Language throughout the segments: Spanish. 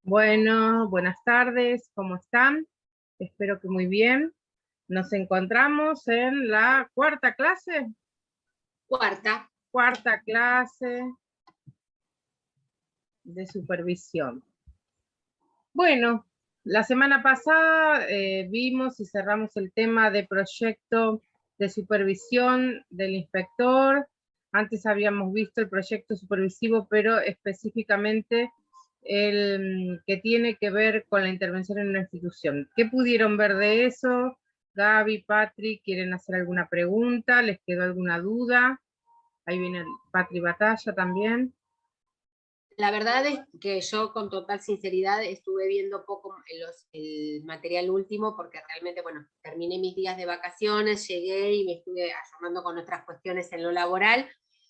Bueno, buenas tardes, ¿cómo están? Espero que muy bien. Nos encontramos en la cuarta clase. Cuarta clase de supervisión. Bueno, la semana pasada vimos y cerramos el tema de proyecto de supervisión del inspector. Antes habíamos visto el proyecto supervisivo, pero específicamente el que tiene que ver con la intervención en una institución. ¿Qué pudieron ver de eso? Gaby, Patri, ¿quieren hacer alguna pregunta? ¿Les quedó alguna duda? Ahí viene Patri Batalla también. La verdad es que yo con total sinceridad estuve viendo poco el material último porque realmente, bueno, terminé mis días de vacaciones, llegué y me estuve asomando con otras cuestiones en lo laboral,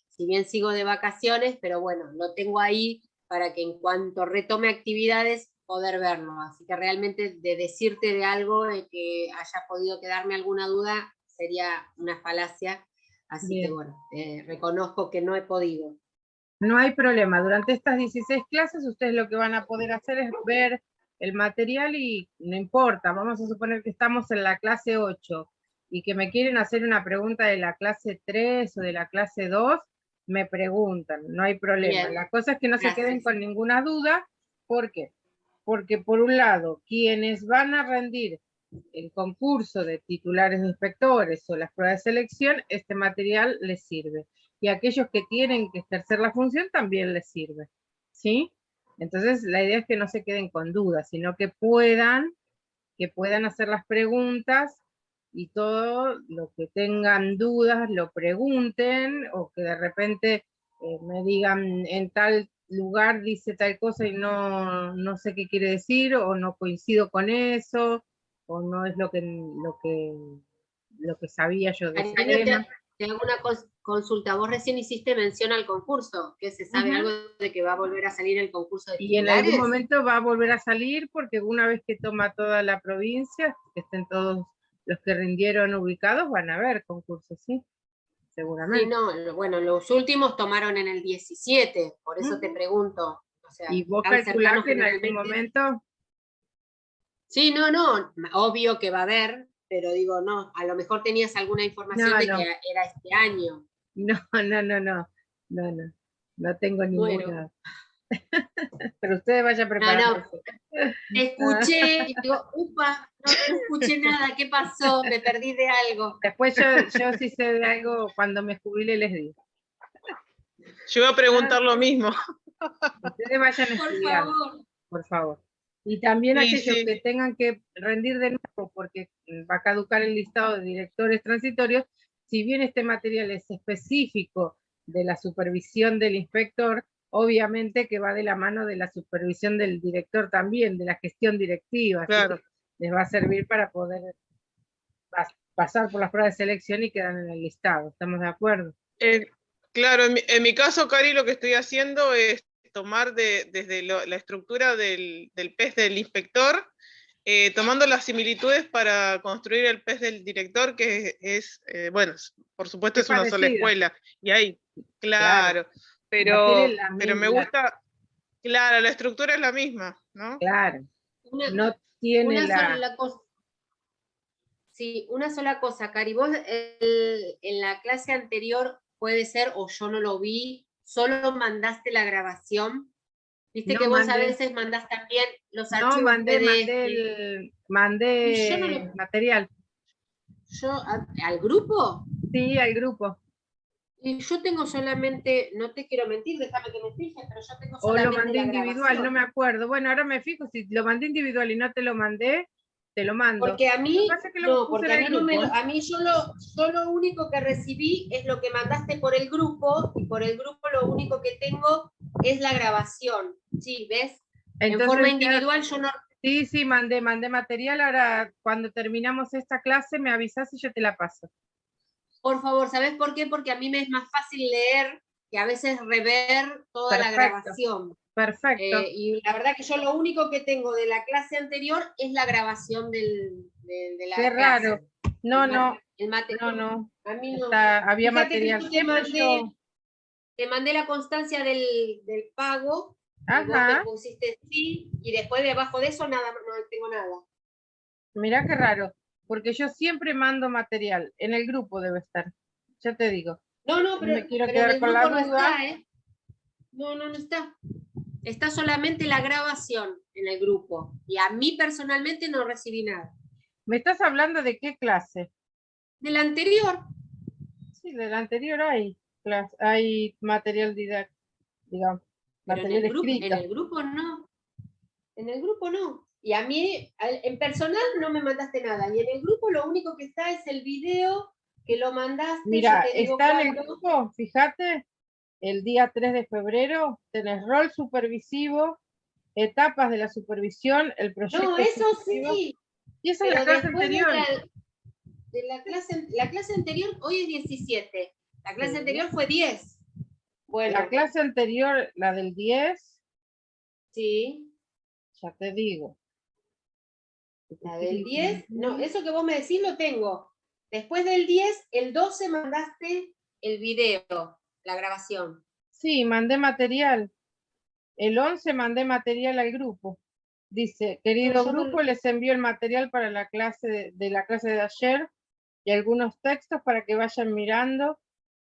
si bien sigo de vacaciones, pero bueno, lo tengo ahí para que en cuanto retome actividades poder verlo. Así que realmente de decirte de algo, de que haya podido quedarme alguna duda, sería una falacia. Así Bien. que bueno, reconozco que no he podido. No hay problema, durante estas 16 clases ustedes lo que van a poder hacer es ver el material y no importa, vamos a suponer que estamos en la clase 8 y que me quieren hacer una pregunta de la clase 3 o de la clase 2, me preguntan, no hay problema. Bien. La cosa es que no se Gracias. queden con ninguna duda. ¿Por qué? Porque por un lado, quienes van a rendir el concurso de titulares de inspectores o las pruebas de selección, este material les sirve. Y a aquellos que tienen que ejercer la función también les sirve. ¿Sí? Entonces, la idea es que no se queden con dudas, sino que puedan hacer las preguntas y todo lo que tengan dudas lo pregunten, o que de repente me digan en tal lugar dice tal cosa y no sé qué quiere decir, o no coincido con eso, o no es lo que sabía yo de ese Karina, tema. te hago una consulta. Vos recién hiciste mención al concurso, que se sabe algo de que va a volver a salir el concurso de Y en algún titulares. momento va a volver a salir, porque una vez que toma toda la provincia, que estén todos los que rindieron ubicados, van a haber concursos, sí, Sí, seguramente. no, bueno, los últimos tomaron en el 17, por eso te pregunto. O sea, ¿Y vos tan calculás cercanos que en algún generalmente. momento? Sí, no, obvio que va a haber, pero digo, no, a lo mejor tenías alguna información No, de que no, era este año. no tengo Bueno, ninguna. Pero ustedes vayan no, preparándose. te escuché y digo, upa, no escuché nada, ¿qué pasó? Me perdí de algo. Después yo sí sé de algo, cuando me jubile les digo. Yo iba a preguntar lo mismo. Ustedes vayan Por estudiando, favor. por favor. Y también Sí, aquellos sí. que tengan que rendir de nuevo, porque va a caducar el listado de directores transitorios, si bien este material es específico de la supervisión del inspector, obviamente que va de la mano de la supervisión del director también, de la gestión directiva, así Claro. que les va a servir para poder pasar por las pruebas de selección y quedar en el listado. ¿Estamos de acuerdo? Claro, en mi caso, Cari, lo que estoy haciendo es tomar desde la estructura del PES del inspector, tomando las similitudes para construir el PES del director, que es bueno, por supuesto Es es una sola parecida, escuela, y ahí, claro. claro, No tiene pero me gusta, claro, la estructura es la misma, ¿no? claro, Una, no tiene una la... sola cosa. Sí, una sola cosa, Cari. Vos en la clase anterior, puede ser, o yo no lo vi, solo mandaste la grabación. Viste No que vos a mandé, veces mandás también los no archivos mandé, PDF. Y yo no mandé lo. material. ¿Al grupo? Sí, al grupo. Y yo tengo solamente, no te quiero mentir, déjame que me fije, pero yo tengo O lo solamente mandé la individual, no grabación. me acuerdo. Bueno, ahora me fijo, si lo mandé individual y no te lo mandé, te lo mando. Porque a Lo que mí, pasa es que lo no, puse porque en a el mí no me grupo. lo, a mí yo lo único que recibí es lo que mandaste por el grupo, y por el grupo lo único que tengo es la grabación. Sí, ¿ves? En forma Entonces, individual yo no. sí, mandé material. Ahora, cuando terminamos esta clase, me avisas y yo te la paso. Por favor, ¿sabes por qué? Porque a mí me es más fácil leer que a veces rever toda la Perfecto, grabación. perfecto. Y la verdad que yo lo único que tengo de la clase anterior es la grabación de la Qué clase. raro. No, no, no. A mí no. Había Fíjate que material. yo Siempre yo... te mandé la constancia del pago Y vos me Ajá, pusiste sí, y después debajo de eso nada, no tengo nada. mirá qué raro, porque yo siempre mando material, en el grupo debe estar, ya te digo. No, No me quiero pero en quedar el con la grupo no duda. está, ¿eh? No está. Está solamente la grabación en el grupo. Y a mí personalmente no recibí nada. ¿Me estás hablando de qué clase? Del anterior. Sí, del anterior hay material didáctico, digamos, Pero material en escrito. el grupo no. En el grupo no. Y a mí, en personal, no me mandaste nada. Y en el grupo lo único que está es el video que lo mandaste, yo Mira, te digo está en el cuándo. grupo, fíjate, el día 3 de febrero, tenés rol supervisivo, etapas de la supervisión, el No, proyecto eso ejecutivo, sí. y esa es la Pero clase después anterior. de la clase anterior, hoy es 17. La clase Sí. anterior fue 10. Bueno, La clase anterior, la del 10, sí. ya te digo. La del 10, no, eso que vos me decís lo tengo. Después del 10, el 12 mandaste el video, la grabación. Sí, mandé material. El 11 mandé material al grupo. Dice, No, querido yo grupo, no, les envío el material para la clase de la clase de ayer y algunos textos para que vayan mirando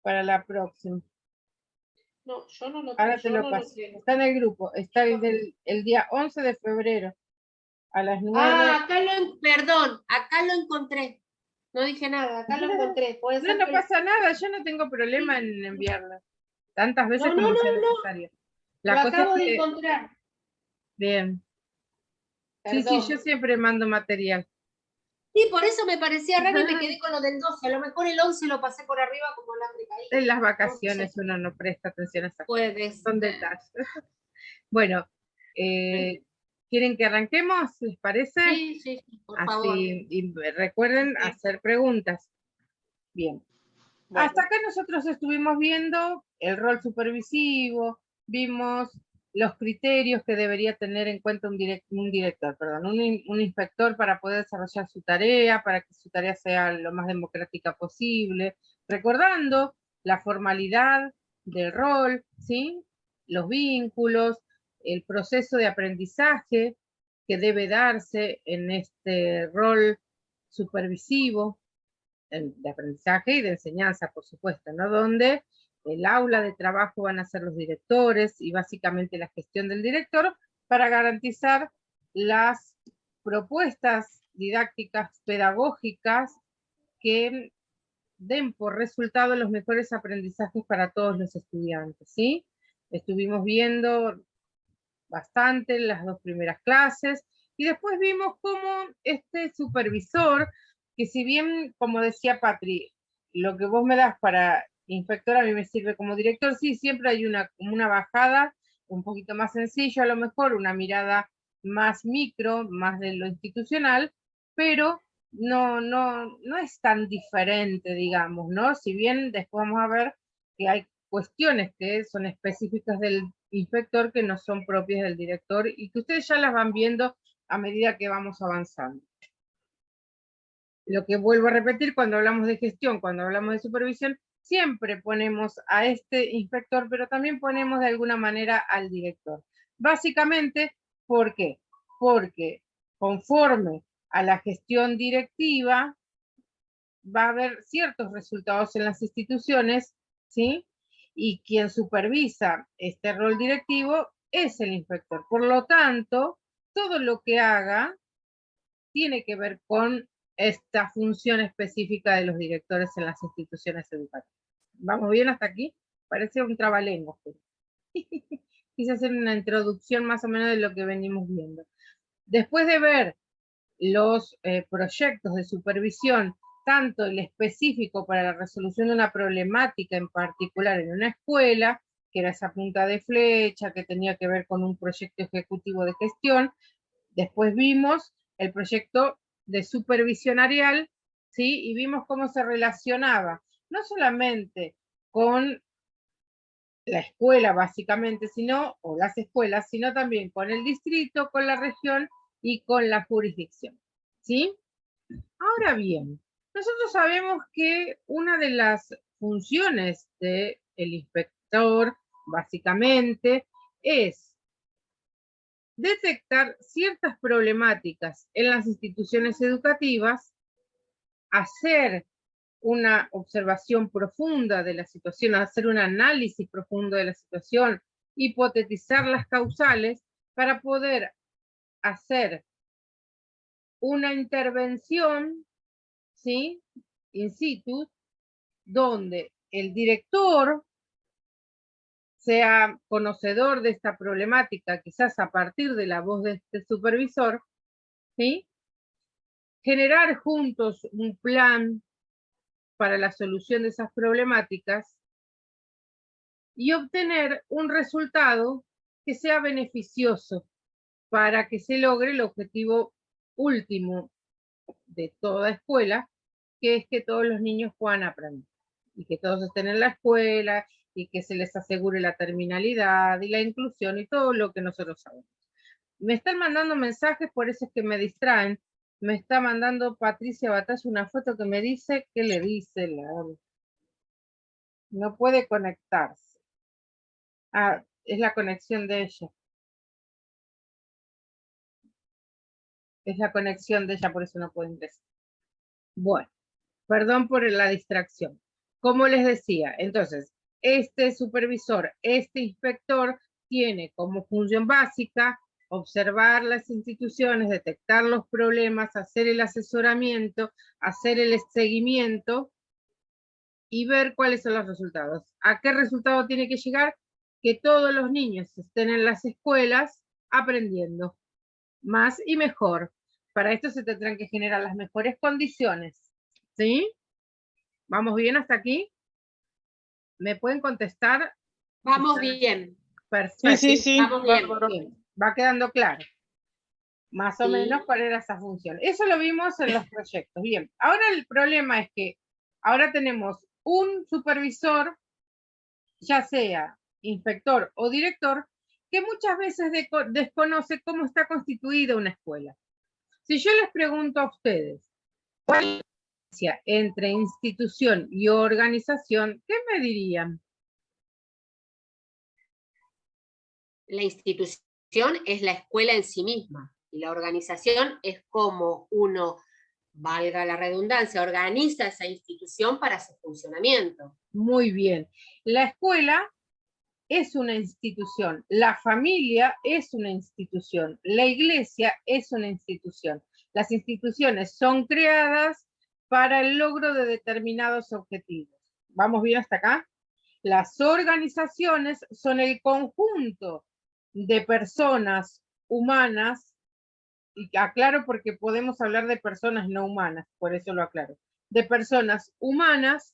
para la próxima. no, yo no lo, Ahora te yo lo no lo paso. sé. Está en el grupo. Está el día 11 de febrero a las 9. Ah, perdón, acá lo encontré. No dije nada, acá lo encontré. Puede No, ser no que pasa nada. Yo no tengo problema en enviarla tantas veces no, como sea necesario. lo La cosa es acabo de que, encontrar. bien. Sí, sí, Perdón. yo siempre mando material. Sí, por eso me parecía raro y me quedé con lo del 12. A lo mejor el 11 lo pasé por arriba como alambre caído. En las No sé. vacaciones uno no presta atención a esas cosas. Puede Son ser. detalles. Bueno, ¿quieren que arranquemos? ¿Les parece? Sí, sí, por favor. Así, y recuerden Sí. hacer preguntas. Bien. Bueno, Hasta acá nosotros estuvimos viendo el rol supervisivo, vimos los criterios que debería tener en cuenta un director, perdón, un inspector para poder desarrollar su tarea, para que su tarea sea lo más democrática posible, recordando la formalidad del rol, ¿sí? Los vínculos, el proceso de aprendizaje que debe darse en este rol supervisivo, de aprendizaje y de enseñanza, por supuesto, ¿no? Donde el aula de trabajo van a ser los directores y básicamente la gestión del director para garantizar las propuestas didácticas pedagógicas que den por resultado los mejores aprendizajes para todos los estudiantes, ¿sí? Estuvimos viendo bastante las dos primeras clases y después vimos cómo este supervisor, que si bien, como decía Patri, lo que vos me das para inspector a mí me sirve como director, sí, siempre hay una bajada un poquito más sencillo, a lo mejor una mirada más micro, más de lo institucional, pero no es tan diferente, digamos, ¿no? Si bien después vamos a ver que hay cuestiones que son específicas del inspector que no son propias del director y que ustedes ya las van viendo a medida que vamos avanzando. Lo que vuelvo a repetir, cuando hablamos de gestión, cuando hablamos de supervisión, siempre ponemos a este inspector, pero también ponemos de alguna manera al director. Básicamente, ¿por qué? Porque conforme a la gestión directiva, va a haber ciertos resultados en las instituciones, ¿sí? Y quien supervisa este rol directivo es el inspector. Por lo tanto, todo lo que haga tiene que ver con esta función específica de los directores en las instituciones educativas. ¿Vamos bien hasta aquí? Parece un trabalenguas. Quise hacer una introducción más o menos de lo que venimos viendo. Después de ver los proyectos de supervisión, tanto el específico para la resolución de una problemática en particular en una escuela, que era esa punta de flecha, que tenía que ver con un proyecto ejecutivo de gestión. Después vimos el proyecto de supervisionarial, ¿sí? Y vimos cómo se relacionaba, no solamente con la escuela básicamente, sino, o las escuelas, sino también con el distrito, con la región y con la jurisdicción, ¿sí? Ahora bien, nosotros sabemos que una de las funciones del inspector, básicamente, es detectar ciertas problemáticas en las instituciones educativas, hacer una observación profunda de la situación, hacer un análisis profundo de la situación, hipotetizar las causales para poder hacer una intervención, ¿sí?, in situ, donde el director sea conocedor de esta problemática, quizás a partir de la voz de este supervisor, ¿sí?, generar juntos un plan para la solución de esas problemáticas y obtener un resultado que sea beneficioso para que se logre el objetivo último de toda escuela, que es que todos los niños puedan aprender y que todos estén en la escuela y que se les asegure la terminalidad y la inclusión y todo lo que nosotros sabemos. Me están mandando mensajes, por eso es que me distraen. Me está mandando Patricia Batalla una foto que me dice, ¿qué le dice? No puede conectarse. Ah, es la conexión de ella. Es la conexión de ella, por eso no puede ingresar. Bueno, perdón por la distracción. Como les decía, entonces, este supervisor, este inspector, tiene como función básica observar las instituciones, detectar los problemas, hacer el asesoramiento, hacer el seguimiento y ver cuáles son los resultados. ¿A qué resultado tiene que llegar? Que todos los niños estén en las escuelas aprendiendo más y mejor. Para esto se tendrán que generar las mejores condiciones. ¿Sí? ¿Vamos bien hasta aquí? ¿Me pueden contestar? Vamos bien. Perfecto. Sí, Vamos bien. Bien. Va quedando claro. Más o menos cuál era esa función. Eso lo vimos en los proyectos. Bien. Ahora el problema es que ahora tenemos un supervisor, ya sea inspector o director, que muchas veces desconoce cómo está constituida una escuela. Si yo les pregunto a ustedes, ¿cuál es la diferencia entre institución y organización? ¿Qué me dirían? La institución es la escuela en sí misma y la organización es como uno, valga la redundancia, organiza esa institución para su funcionamiento. Muy bien. La escuela es una institución, la familia es una institución, la iglesia es una institución. Las instituciones son creadas para el logro de determinados objetivos. ¿Vamos bien hasta acá? Las organizaciones son el conjunto de personas humanas, y aclaro porque podemos hablar de personas no humanas, por eso lo aclaro, de personas humanas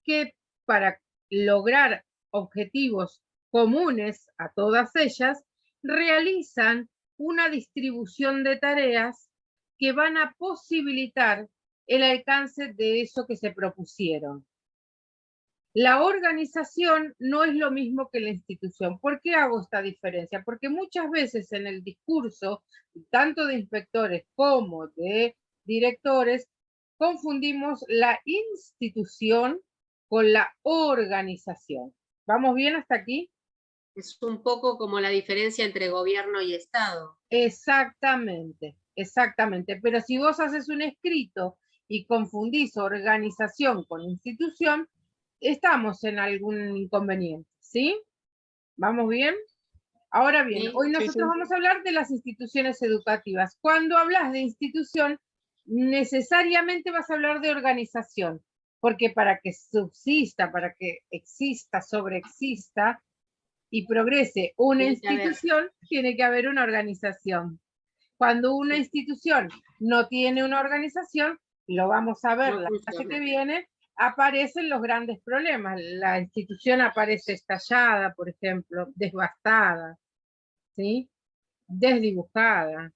que para lograr objetivos comunes a todas ellas, realizan una distribución de tareas que van a posibilitar el alcance de eso que se propusieron. La organización no es lo mismo que la institución. ¿Por qué hago esta diferencia? Porque muchas veces en el discurso, tanto de inspectores como de directores, confundimos la institución con la organización. ¿Vamos bien hasta aquí? Es un poco como la diferencia entre gobierno y Estado. Exactamente, exactamente. Pero si vos haces un escrito y confundís organización con institución, estamos en algún inconveniente, ¿sí? ¿Vamos bien? Ahora bien, hoy nosotros vamos a hablar de las instituciones educativas. Cuando hablas de institución, necesariamente vas a hablar de organización, porque para que subsista, para que exista, sobreexista y progrese una institución, tiene que haber una organización. Cuando una institución no tiene una organización, lo vamos a ver la clase que viene, aparecen los grandes problemas. La institución aparece estallada, por ejemplo, devastada, ¿sí? Desdibujada.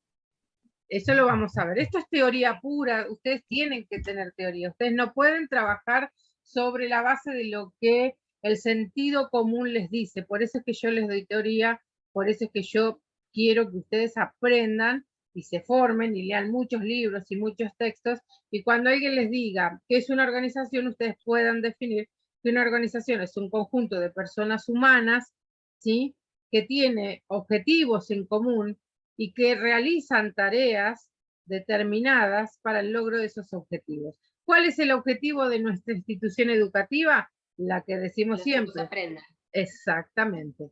Eso lo vamos a ver. Esto es teoría pura, ustedes tienen que tener teoría, ustedes no pueden trabajar sobre la base de lo que el sentido común les dice. Por eso es que yo les doy teoría, por eso es que yo quiero que ustedes aprendan y se formen y lean muchos libros y muchos textos, y cuando alguien les diga que es una organización, ustedes puedan definir que una organización es un conjunto de personas humanas, ¿sí?, que tiene objetivos en común y que realizan tareas determinadas para el logro de esos objetivos. ¿Cuál es el objetivo de nuestra institución educativa? La que decimos siempre. Que aprendan. Exactamente.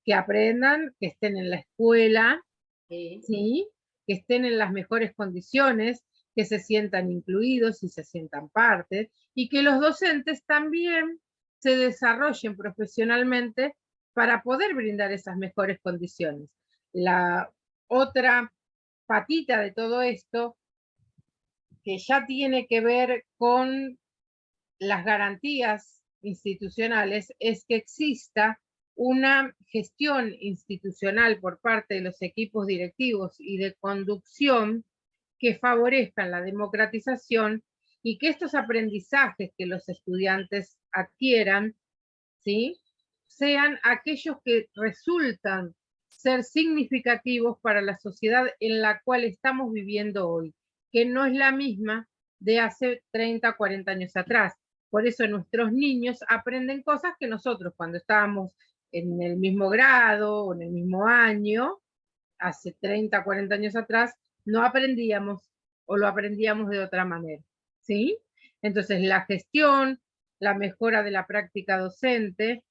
Que aprendan, que estén en la escuela, ¿sí? Que estén en las mejores condiciones, que se sientan incluidos y se sientan parte, y que los docentes también se desarrollen profesionalmente para poder brindar esas mejores condiciones. La otra patita de todo esto, que ya tiene que ver con las garantías institucionales, es que exista una gestión institucional por parte de los equipos directivos y de conducción que favorezcan la democratización y que estos aprendizajes que los estudiantes adquieran, ¿sí?, sean aquellos que resultan ser significativos para la sociedad en la cual estamos viviendo hoy, que no es la misma de hace 30, 40 años atrás. Por eso nuestros niños aprenden cosas que nosotros cuando estábamos en el mismo grado o en el mismo año, hace 30, 40 años atrás, no aprendíamos o lo aprendíamos de otra manera, ¿sí? Entonces la gestión, la mejora de la práctica docente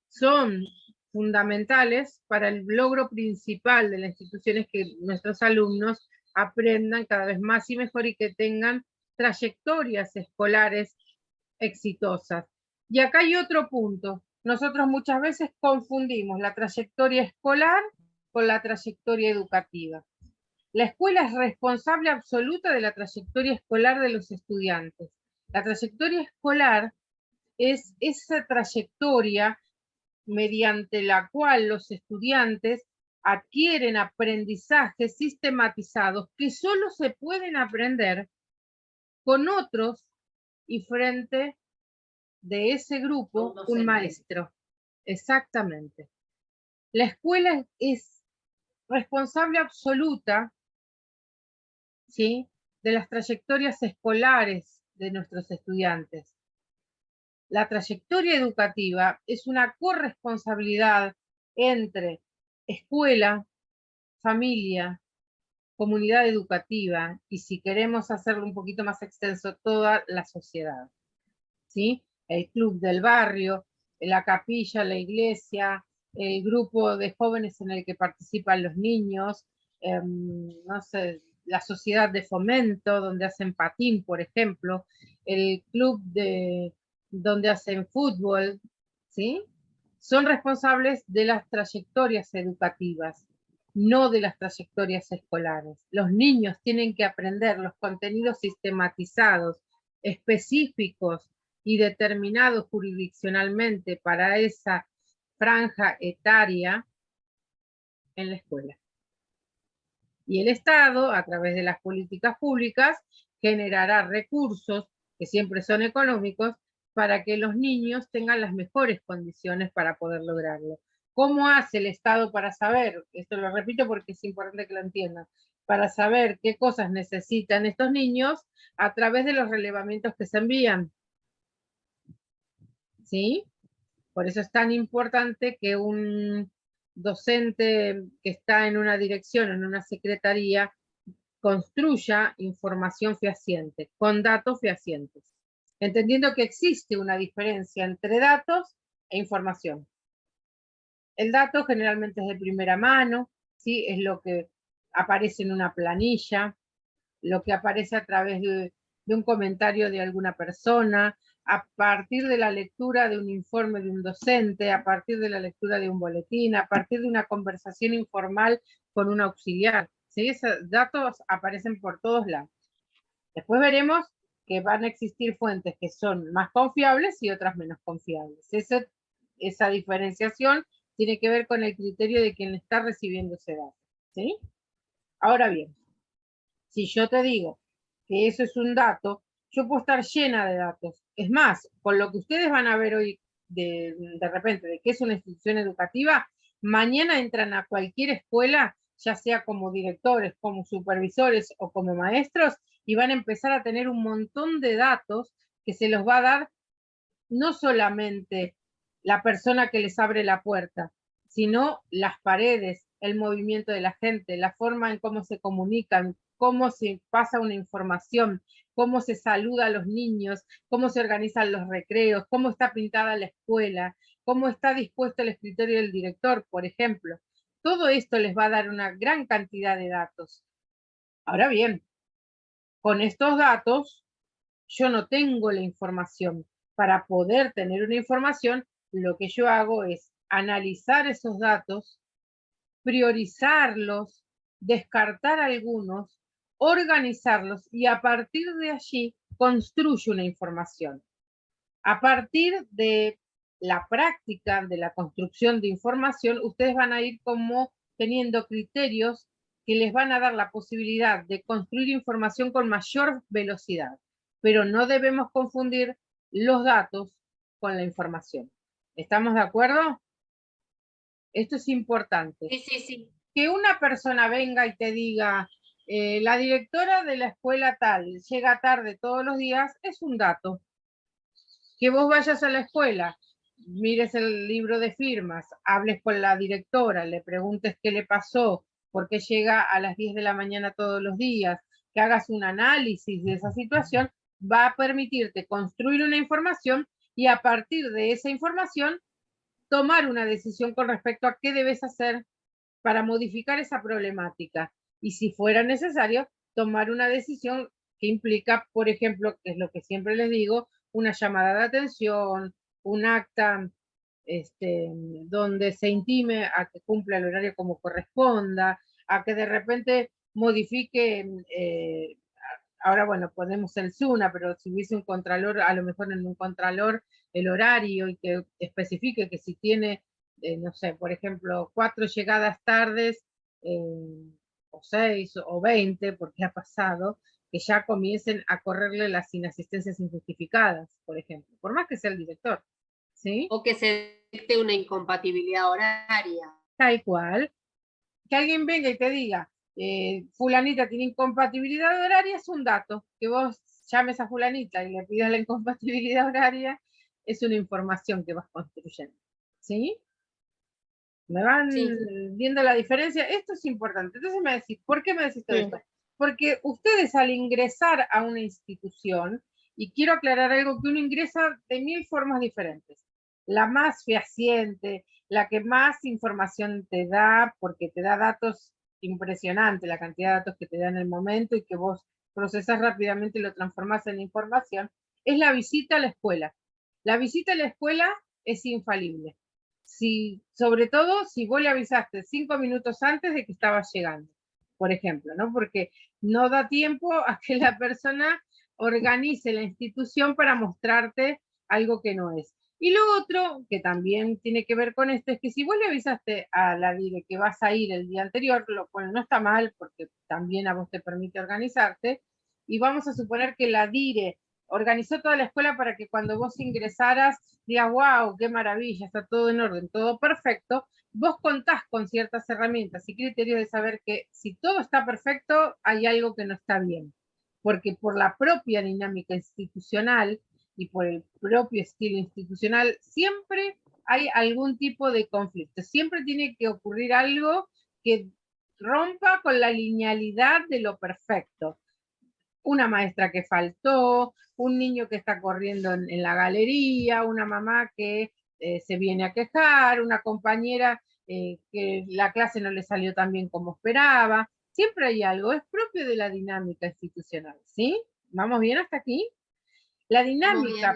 son fundamentales para el logro principal de la institución, es que nuestros alumnos aprendan cada vez más y mejor y que tengan trayectorias escolares exitosas. Y acá hay otro punto. Nosotros muchas veces confundimos la trayectoria escolar con la trayectoria educativa. La escuela es responsable absoluta de la trayectoria escolar de los estudiantes. La trayectoria escolar es esa trayectoria mediante la cual los estudiantes adquieren aprendizajes sistematizados que solo se pueden aprender con otros y frente de ese grupo un maestro. Exactamente. La escuela es responsable absoluta, ¿sí?, de las trayectorias escolares de nuestros estudiantes. La trayectoria educativa es una corresponsabilidad entre escuela, familia, comunidad educativa y, si queremos hacerlo un poquito más extenso, toda la sociedad, ¿sí? El club del barrio, la capilla, la iglesia, el grupo de jóvenes en el que participan los niños, no sé, la sociedad de fomento donde hacen patín, por ejemplo, el club donde hacen fútbol, ¿sí? Son responsables de las trayectorias educativas, no de las trayectorias escolares. Los niños tienen que aprender los contenidos sistematizados, específicos y determinados jurisdiccionalmente para esa franja etaria en la escuela. Y el Estado, a través de las políticas públicas, generará recursos, que siempre son económicos, para que los niños tengan las mejores condiciones para poder lograrlo. ¿Cómo hace el Estado para saber? Esto lo repito porque es importante que lo entiendan. Para saber qué cosas necesitan estos niños a través de los relevamientos que se envían. ¿Sí? Por eso es tan importante que un docente que está en una dirección, en una secretaría, construya información fehaciente, con datos fehacientes, entendiendo que existe una diferencia entre datos e información. El dato generalmente es de primera mano, ¿sí? Es lo que aparece en una planilla, lo que aparece a través de un comentario de alguna persona, a partir de la lectura de un informe de un docente, a partir de la lectura de un boletín, a partir de una conversación informal con un auxiliar. ¿Sí? Esos datos aparecen por todos lados. Después veremos que van a existir fuentes que son más confiables y otras menos confiables. Esa diferenciación tiene que ver con el criterio de quien está recibiendo ese dato. ¿Sí? Ahora bien, si yo te digo que eso es un dato, yo puedo estar llena de datos. Es más, con lo que ustedes van a ver hoy de repente de qué es una institución educativa, mañana entran a cualquier escuela, ya sea como directores, como supervisores o como maestros, y van a empezar a tener un montón de datos que se los va a dar no solamente la persona que les abre la puerta, sino las paredes, el movimiento de la gente, la forma en cómo se comunican, cómo se pasa una información, cómo se saluda a los niños, cómo se organizan los recreos, cómo está pintada la escuela, cómo está dispuesto el escritorio del director, por ejemplo. Todo esto les va a dar una gran cantidad de datos. Ahora bien, con estos datos, yo no tengo la información. Para poder tener una información, lo que yo hago es analizar esos datos, priorizarlos, descartar algunos, organizarlos y a partir de allí construyo una información. A partir de la práctica de la construcción de información, ustedes van a ir como teniendo criterios que les van a dar la posibilidad de construir información con mayor velocidad. Pero no debemos confundir los datos con la información. ¿Estamos de acuerdo? Esto es importante. Sí, sí, sí. Que una persona venga y te diga, la directora de la escuela tal llega tarde todos los días, es un dato. Que vos vayas a la escuela, mires el libro de firmas, hables con la directora, le preguntes qué le pasó, por qué llega a las 10 de la mañana todos los días, que hagas un análisis de esa situación, va a permitirte construir una información y a partir de esa información tomar una decisión con respecto a qué debes hacer para modificar esa problemática. Y si fuera necesario, tomar una decisión que implica, por ejemplo, que es lo que siempre les digo, una llamada de atención, un acta donde se intime a que cumpla el horario como corresponda, a que de repente modifique, ahora bueno, ponemos el SUNA, pero si hubiese un contralor, a lo mejor en un contralor el horario y que especifique que si tiene, no sé, por ejemplo, 4 llegadas tardes, o 6 o 20, porque ha pasado, que ya comiencen a correrle las inasistencias injustificadas, por ejemplo, por más que sea el director, ¿sí? O que se detecte una incompatibilidad horaria. Tal cual. Que alguien venga y te diga, fulanita tiene incompatibilidad horaria, es un dato. Que vos llames a fulanita y le pidas la incompatibilidad horaria, es una información que vas construyendo, ¿sí? ¿Me van viendo la diferencia? Esto es importante. Entonces me decís, ¿por qué me decís todo esto? Porque ustedes al ingresar a una institución, y quiero aclarar algo, que uno ingresa de 1000 formas diferentes. La más fehaciente, la que más información te da, porque te da datos impresionantes, la cantidad de datos que te da en el momento y que vos procesás rápidamente y lo transformás en información, es la visita a la escuela. La visita a la escuela es infalible. Si, sobre todo si vos le avisaste 5 minutos antes de que estabas llegando, por ejemplo, ¿no? Porque no da tiempo a que la persona organice la institución para mostrarte algo que no es. Y lo otro, que también tiene que ver con esto, es que si vos le avisaste a la dire que vas a ir el día anterior, lo cual no está mal, porque también a vos te permite organizarte, y vamos a suponer que la dire organizó toda la escuela para que cuando vos ingresaras digas, wow, qué maravilla, está todo en orden, todo perfecto, vos contás con ciertas herramientas y criterios de saber que si todo está perfecto, hay algo que no está bien. Porque por la propia dinámica institucional y por el propio estilo institucional, siempre hay algún tipo de conflicto. Siempre tiene que ocurrir algo que rompa con la linealidad de lo perfecto. Una maestra que faltó, un niño que está corriendo en la galería, una mamá que se viene a quejar, una compañera que la clase no le salió tan bien como esperaba. Siempre hay algo, es propio de la dinámica institucional, ¿sí? ¿Vamos bien hasta aquí? La dinámica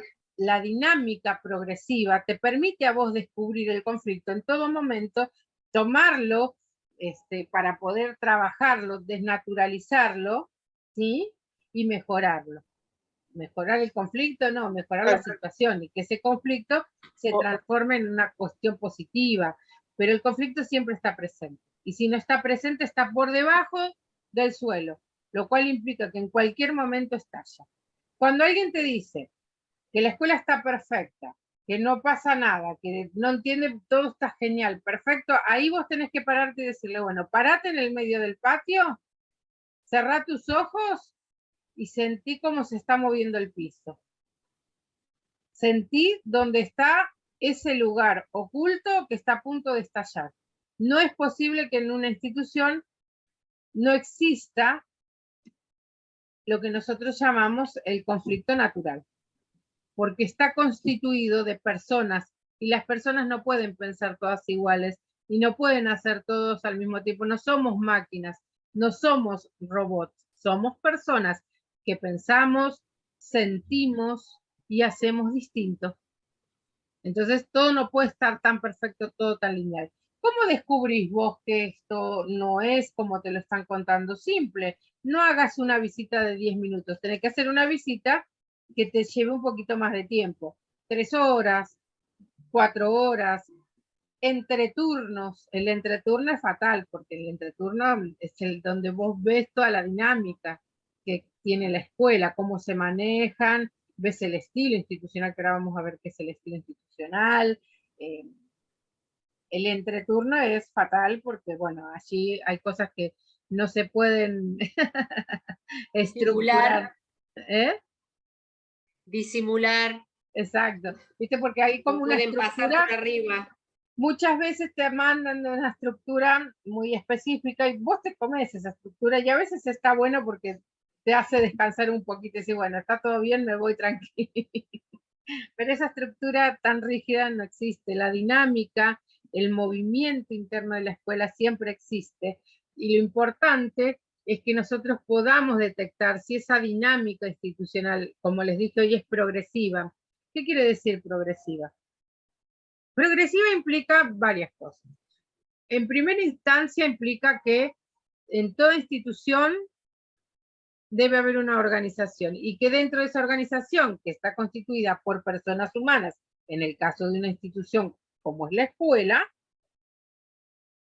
progresiva te permite a vos descubrir el conflicto en todo momento, tomarlo para poder trabajarlo, desnaturalizarlo, ¿sí? Y mejorarlo. Mejorar el conflicto, no, mejorar la situación y que ese conflicto se transforme en una cuestión positiva. Pero el conflicto siempre está presente. Y si no está presente, está por debajo del suelo, lo cual implica que en cualquier momento estalla. Cuando alguien te dice que la escuela está perfecta, que no pasa nada, que no entiende, todo está genial, perfecto, ahí vos tenés que pararte y decirle, bueno, parate en el medio del patio, cerrá tus ojos y sentí cómo se está moviendo el piso. Sentí dónde está ese lugar oculto que está a punto de estallar. No es posible que en una institución no exista lo que nosotros llamamos el conflicto natural, porque está constituido de personas y las personas no pueden pensar todas iguales y no pueden hacer todos al mismo tiempo. No somos máquinas, no somos robots, somos personas que pensamos, sentimos y hacemos distinto. Entonces todo no puede estar tan perfecto, todo tan lineal. ¿Cómo descubrís vos que esto no es como te lo están contando? Simple, no hagas una visita de 10 minutos, tenés que hacer una visita que te lleve un poquito más de tiempo. 3 horas, 4 horas, entre turnos. El entreturno es fatal, porque el entreturno es el donde vos ves toda la dinámica que tiene la escuela, cómo se manejan, ves el estilo institucional, que ahora vamos a ver qué es el estilo institucional. El entreturno es fatal porque, bueno, allí hay cosas que no se pueden estructurar. Disimular. Exacto. ¿Viste? Porque hay como no una pueden pasar estructura. por arriba. Muchas veces te mandan una estructura muy específica y vos te comes esa estructura y a veces está bueno porque te hace descansar un poquito y decir, bueno, está todo bien, me voy tranquilo. Pero esa estructura tan rígida no existe. La dinámica, el movimiento interno de la escuela siempre existe y lo importante es que nosotros podamos detectar si esa dinámica institucional, como les dije hoy, es progresiva. ¿Qué quiere decir progresiva? Progresiva implica varias cosas. En primera instancia implica que en toda institución debe haber una organización y que dentro de esa organización, que está constituida por personas humanas, en el caso de una institución como es la escuela,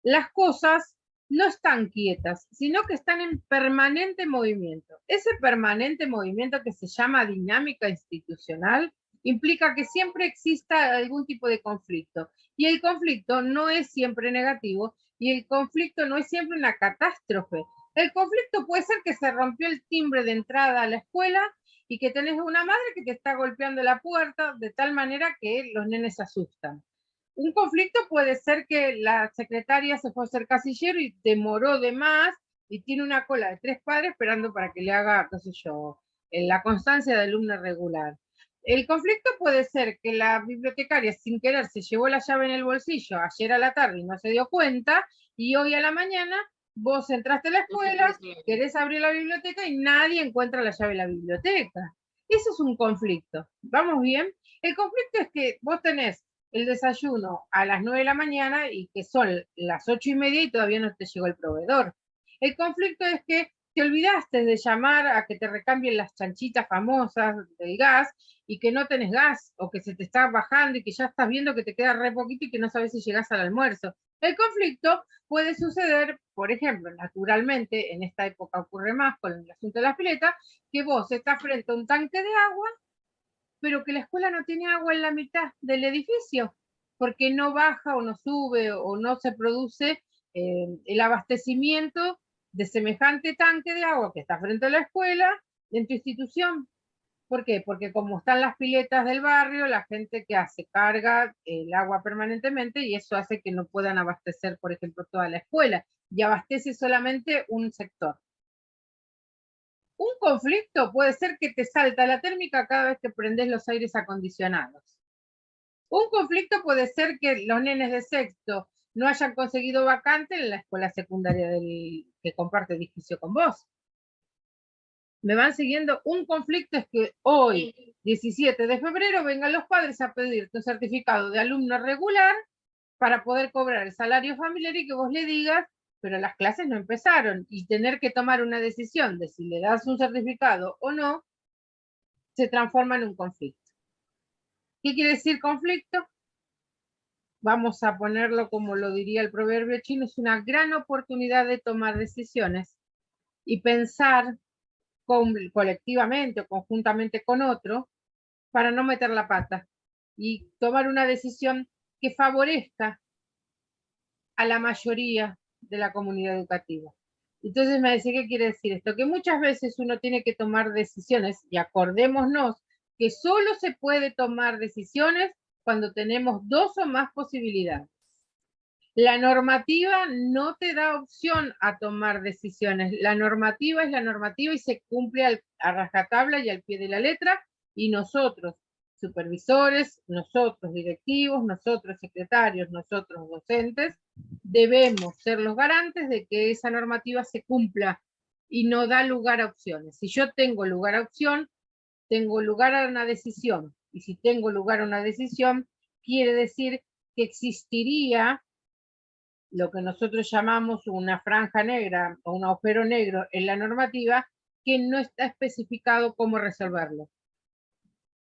las cosas no están quietas, sino que están en permanente movimiento. Ese permanente movimiento que se llama dinámica institucional implica que siempre exista algún tipo de conflicto. Y el conflicto no es siempre negativo y el conflicto no es siempre una catástrofe. El conflicto puede ser que se rompió el timbre de entrada a la escuela y que tenés una madre que te está golpeando la puerta de tal manera que los nenes se asustan. Un conflicto puede ser que la secretaria se fue a hacer casillero y demoró de más y tiene una cola de 3 padres esperando para que le haga, qué sé yo, la constancia de alumno regular. El conflicto puede ser que la bibliotecaria sin querer se llevó la llave en el bolsillo ayer a la tarde y no se dio cuenta y hoy a la mañana vos entraste a la escuela, querés abrir la biblioteca y nadie encuentra la llave en la biblioteca. Eso es un conflicto. ¿Vamos bien? El conflicto es que vos tenés el desayuno a las 9 de la mañana y que son las 8:30 y todavía no te llegó el proveedor. El conflicto es que te olvidaste de llamar a que te recambien las chanchitas famosas del gas y que no tenés gas o que se te está bajando y que ya estás viendo que te queda re poquito y que no sabes si llegás al almuerzo. El conflicto puede suceder, por ejemplo, naturalmente, en esta época ocurre más con el asunto de la pileta, que vos estás frente a un tanque de agua pero que la escuela no tiene agua en la mitad del edificio, porque no baja o no sube o no se produce el abastecimiento de semejante tanque de agua que está frente a la escuela en tu institución. ¿Por qué? Porque como están las piletas del barrio, la gente que hace carga el agua permanentemente y eso hace que no puedan abastecer, por ejemplo, toda la escuela y abastece solamente un sector. Un conflicto puede ser que te salta la térmica cada vez que prendes los aires acondicionados. Un conflicto puede ser que los nenes de sexto no hayan conseguido vacante en la escuela secundaria que comparte edificio con vos. ¿Me van siguiendo? Un conflicto es que hoy, 17 de febrero, vengan los padres a pedirte un certificado de alumno regular para poder cobrar el salario familiar y que vos le digas, pero las clases no empezaron y tener que tomar una decisión de si le das un certificado o no, se transforma en un conflicto. ¿Qué quiere decir conflicto? Vamos a ponerlo como lo diría el proverbio chino, es una gran oportunidad de tomar decisiones y pensar colectivamente o conjuntamente con otro para no meter la pata y tomar una decisión que favorezca a la mayoría de la comunidad educativa. Entonces me decía, ¿qué quiere decir esto? Que muchas veces uno tiene que tomar decisiones y acordémonos que solo se puede tomar decisiones cuando tenemos 2 o más posibilidades. La normativa no te da opción a tomar decisiones. La normativa es la normativa y se cumple a rajatabla y al pie de la letra, y nosotros, supervisores, nosotros directivos, nosotros secretarios, nosotros docentes, debemos ser los garantes de que esa normativa se cumpla y no da lugar a opciones. Si yo tengo lugar a opción, tengo lugar a una decisión, y si tengo lugar a una decisión, quiere decir que existiría lo que nosotros llamamos una franja negra o un agujero negro en la normativa que no está especificado cómo resolverlo.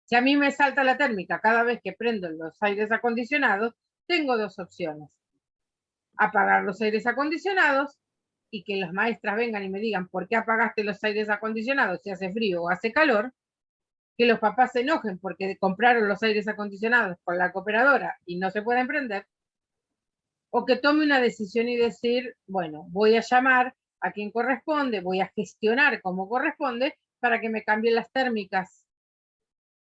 Si a mí me salta la térmica cada vez que prendo los aires acondicionados, tengo dos opciones. Apagar los aires acondicionados y que las maestras vengan y me digan ¿por qué apagaste los aires acondicionados si hace frío o hace calor? Que los papás se enojen porque compraron los aires acondicionados con la cooperadora y no se pueden prender. O que tome una decisión y decir, bueno, voy a llamar a quien corresponde, voy a gestionar como corresponde para que me cambien las térmicas.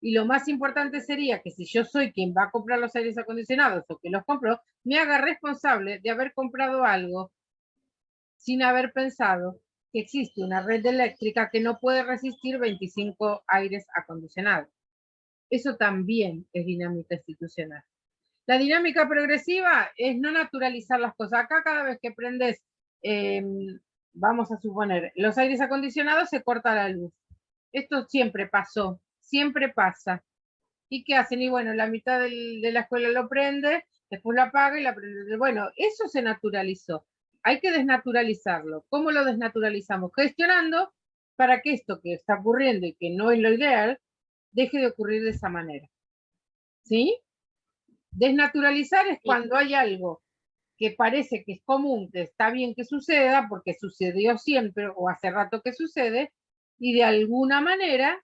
Y lo más importante sería que si yo soy quien va a comprar los aires acondicionados o que los compró, me haga responsable de haber comprado algo sin haber pensado que existe una red eléctrica que no puede resistir 25 aires acondicionados. Eso también es dinámica institucional. La dinámica progresiva es no naturalizar las cosas. Acá cada vez que prendes, vamos a suponer, los aires acondicionados, se corta la luz. Esto siempre pasó, siempre pasa. ¿Y qué hacen? Y bueno, la mitad de la escuela lo prende, después lo apaga y la prende. Bueno, eso se naturalizó. Hay que desnaturalizarlo. ¿Cómo lo desnaturalizamos? Gestionando para que esto que está ocurriendo y que no es lo ideal, deje de ocurrir de esa manera. ¿Sí? Desnaturalizar es cuando hay algo que parece que es común, que está bien que suceda, porque sucedió siempre o hace rato que sucede, y de alguna manera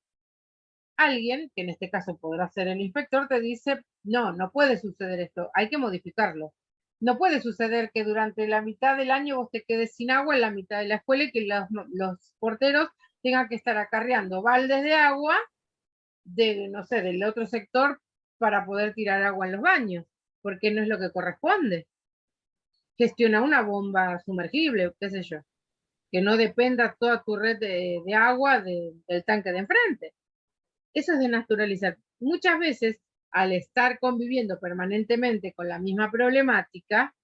alguien, que en este caso podrá ser el inspector, te dice, no, no puede suceder esto, hay que modificarlo. No puede suceder que durante la mitad del año vos te quedes sin agua en la mitad de la escuela y que los porteros tengan que estar acarreando baldes de agua de, no sé, del otro sector para poder tirar agua en los baños, porque no es lo que corresponde. Gestiona una bomba sumergible, qué sé yo, que no dependa toda tu red de agua del tanque de enfrente. Eso es desnaturalizar. Muchas veces, al estar conviviendo permanentemente con la misma problemática,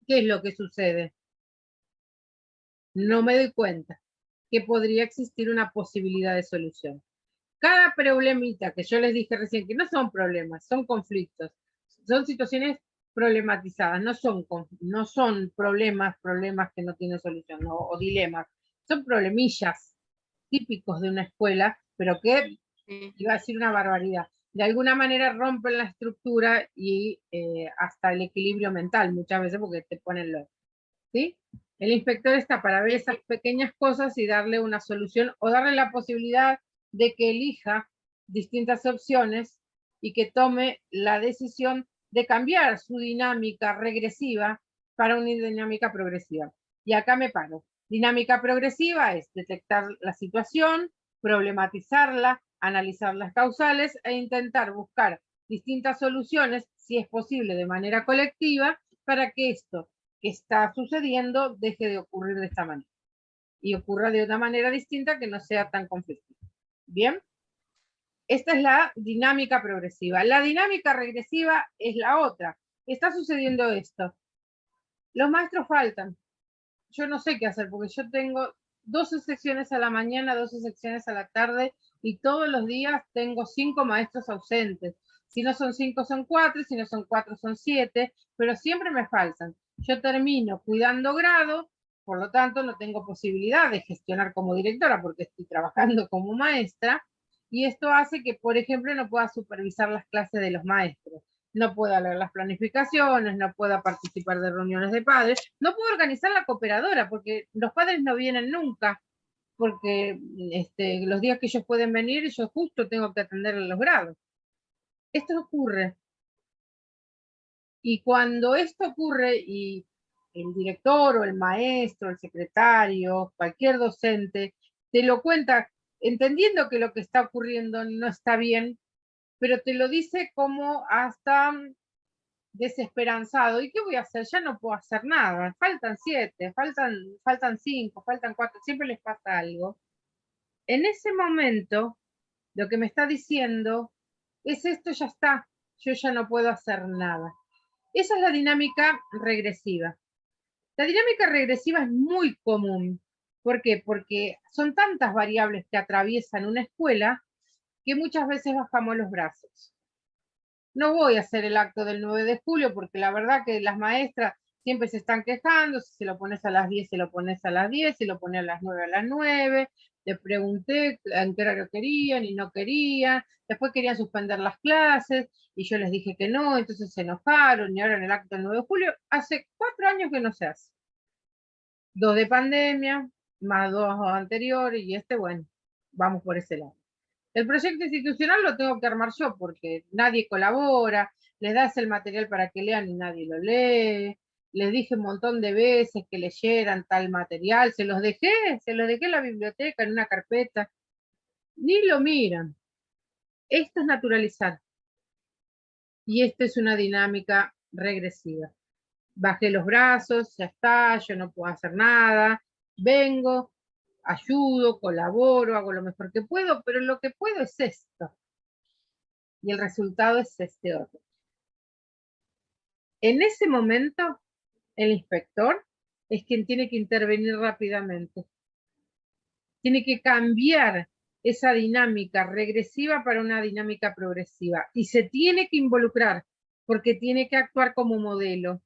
¿qué es lo que sucede? No me doy cuenta que podría existir una posibilidad de solución. Cada problemita que yo les dije recién, que no son problemas, son conflictos, son situaciones problematizadas, no son problemas que no tienen solución, ¿no? O dilemas, son problemillas típicos de una escuela, pero que, iba a decir una barbaridad, de alguna manera rompen la estructura y hasta el equilibrio mental muchas veces porque te ponen loco, ¿sí? El inspector está para ver esas pequeñas cosas y darle una solución o darle la posibilidad de que elija distintas opciones y que tome la decisión de cambiar su dinámica regresiva para una dinámica progresiva. Y acá me paro. Dinámica progresiva es detectar la situación, problematizarla, analizar las causales e intentar buscar distintas soluciones, si es posible de manera colectiva, para que esto que está sucediendo deje de ocurrir de esta manera y ocurra de una manera distinta que no sea tan conflictiva. Bien, esta es la dinámica progresiva. La dinámica regresiva es la otra. Está sucediendo esto. Los maestros faltan. Yo no sé qué hacer porque yo tengo 12 secciones a la mañana, 12 secciones a la tarde y todos los días tengo 5 maestros ausentes. Si no son 5 son 4, si no son 4 son 7, pero siempre me faltan. Yo termino cuidando grado, por lo tanto no tengo posibilidad de gestionar como directora porque estoy trabajando como maestra y esto hace que, por ejemplo, no pueda supervisar las clases de los maestros. No pueda leer las planificaciones, no pueda participar de reuniones de padres, no puedo organizar la cooperadora porque los padres no vienen nunca, porque los días que ellos pueden venir, yo justo tengo que atender los grados. Esto ocurre. Y cuando esto ocurre y el director o el maestro, el secretario, cualquier docente, te lo cuenta entendiendo que lo que está ocurriendo no está bien, pero te lo dice como hasta desesperanzado. ¿Y qué voy a hacer? Ya no puedo hacer nada. Faltan 7, faltan 5, faltan 4, siempre les pasa algo. En ese momento, lo que me está diciendo es esto ya está, yo ya no puedo hacer nada. Esa es la dinámica regresiva. La dinámica regresiva es muy común. ¿Por qué? Porque son tantas variables que atraviesan una escuela que muchas veces bajamos los brazos. No voy a hacer el acto del 9 de julio porque la verdad que las maestras siempre se están quejando, si se lo pones a las 10, se lo pones a las 10, si lo pones a las 9, a las 9. Le pregunté en qué horario querían y no querían. Después querían suspender las clases y yo les dije que no, entonces se enojaron y ahora en el acto del 9 de julio, hace 4 años que no se hace. 2 de pandemia, más 2 anteriores y bueno, vamos por ese lado. El proyecto institucional lo tengo que armar yo porque nadie colabora, les das el material para que lean y nadie lo lee. Les dije un montón de veces que leyeran tal material, se los dejé en la biblioteca, en una carpeta. Ni lo miran. Esto es naturalizar. Y esto es una dinámica regresiva. Bajé los brazos, ya está, yo no puedo hacer nada, vengo, ayudo, colaboro, hago lo mejor que puedo, pero lo que puedo es esto. Y el resultado es este otro. En ese momento, el inspector es quien tiene que intervenir rápidamente. Tiene que cambiar esa dinámica regresiva para una dinámica progresiva. Y se tiene que involucrar, porque tiene que actuar como modelo.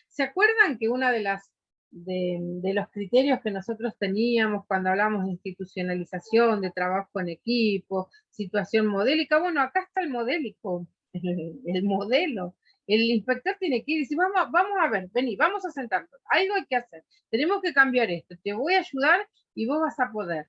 ¿Se acuerdan que una de los criterios que nosotros teníamos cuando hablamos de institucionalización, de trabajo en equipo, situación modélica? Bueno, acá está el modélico, el modelo. El inspector tiene que ir y decir, vamos a ver, vení, vamos a sentarnos, algo hay que hacer, tenemos que cambiar esto, te voy a ayudar y vos vas a poder.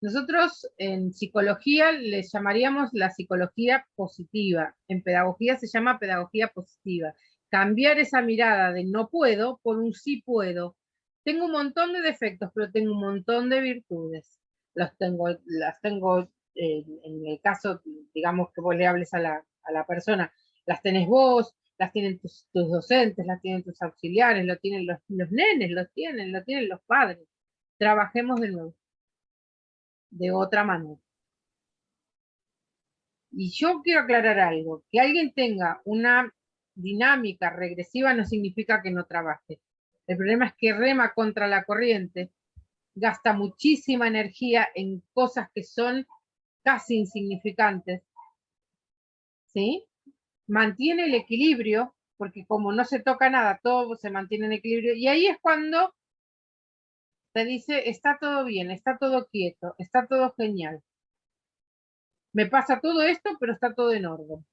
Nosotros en psicología le llamaríamos la psicología positiva, en pedagogía se llama pedagogía positiva. Cambiar esa mirada de no puedo por un sí puedo. Tengo un montón de defectos, pero tengo un montón de virtudes. Las tengo en el caso, digamos que vos le hables a la persona, las tenés vos, las tienen tus docentes, las tienen tus auxiliares, lo tienen los nenes, lo tienen los padres. Trabajemos de nuevo, de otra manera. Y yo quiero aclarar algo, que alguien tenga una dinámica regresiva no significa que no trabaje. El problema es que rema contra la corriente, gasta muchísima energía en cosas que son casi insignificantes, ¿sí? Mantiene el equilibrio, porque como no se toca nada, todo se mantiene en equilibrio, y ahí es cuando te dice, está todo bien, está todo quieto, está todo genial. Me pasa todo esto, pero está todo en orden.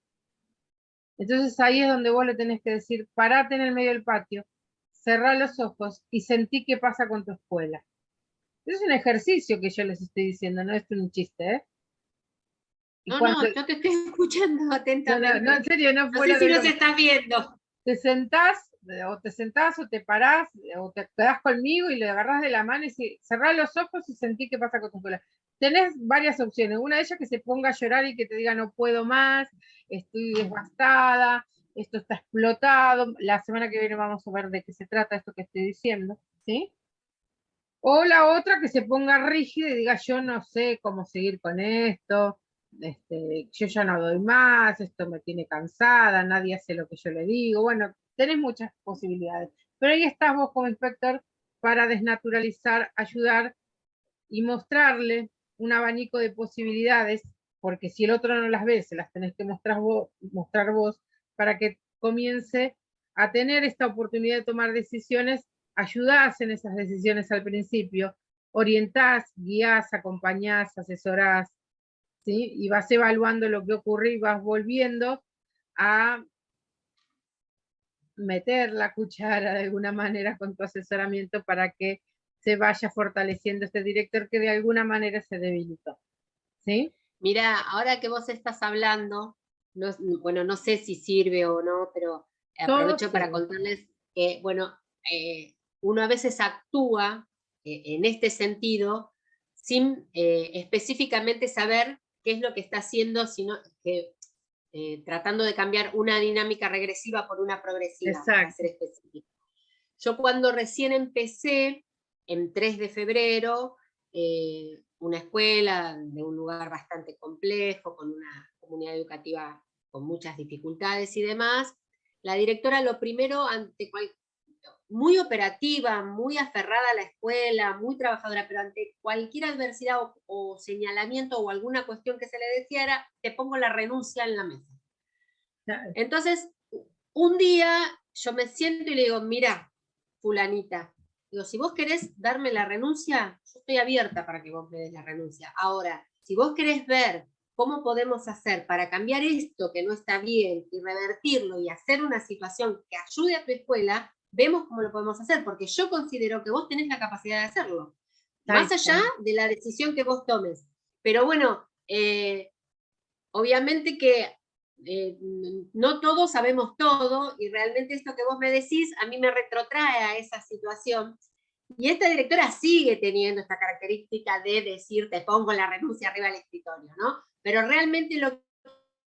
Entonces ahí es donde vos le tenés que decir, parate en el medio del patio, cerrá los ojos y sentí qué pasa con tu escuela. Es un ejercicio que yo les estoy diciendo, no es un chiste, ¿eh? No, yo te estoy escuchando atentamente. No, en serio, no fuera sé si de nos estás viendo. Te sentás o te parás o te quedás conmigo y le agarrás de la mano y cerrás los ojos y sentí qué pasa con tu escuela. Tenés varias opciones. Una de ellas que se ponga a llorar y que te diga no puedo más, estoy devastada, esto está explotado. La semana que viene vamos a ver de qué se trata esto que estoy diciendo, ¿sí? O la otra que se ponga rígida y diga yo no sé cómo seguir con esto, yo ya no doy más, esto me tiene cansada, nadie hace lo que yo le digo. Bueno, tenés muchas posibilidades. Pero ahí estás vos como inspector para desnaturalizar, ayudar y mostrarle un abanico de posibilidades, porque si el otro no las ve, se las tenés que mostrar vos para que comience a tener esta oportunidad de tomar decisiones. Ayudás en esas decisiones al principio, orientás, guiás, acompañás, asesorás, ¿sí? Y vas evaluando lo que ocurre y vas volviendo a meter la cuchara de alguna manera con tu asesoramiento para que se vaya fortaleciendo este director que de alguna manera se debilitó, ¿sí? Mira, ahora que vos estás hablando, bueno, no sé si sirve o no, pero aprovecho para contarles que, bueno, uno a veces actúa en este sentido sin específicamente saber qué es lo que está haciendo, sino que tratando de cambiar una dinámica regresiva por una progresiva, para ser específico. Yo cuando recién empecé, en 3 de febrero, una escuela de un lugar bastante complejo, con una comunidad educativa con muchas dificultades y demás, la directora lo primero, muy operativa, muy aferrada a la escuela, muy trabajadora, pero ante cualquier adversidad o señalamiento o alguna cuestión que se le decía era, te pongo la renuncia en la mesa. Entonces, un día yo me siento y le digo, mira, fulanita, digo, si vos querés darme la renuncia, yo estoy abierta para que vos me des la renuncia. Ahora, si vos querés ver cómo podemos hacer para cambiar esto que no está bien y revertirlo y hacer una situación que ayude a tu escuela, vemos cómo lo podemos hacer, porque yo considero que vos tenés la capacidad de hacerlo, más allá de la decisión que vos tomes. Pero bueno, obviamente que no todos sabemos todo, y realmente esto que vos me decís a mí me retrotrae a esa situación. Y esta directora sigue teniendo esta característica de decir, te pongo la renuncia arriba del escritorio, ¿no? Pero realmente lo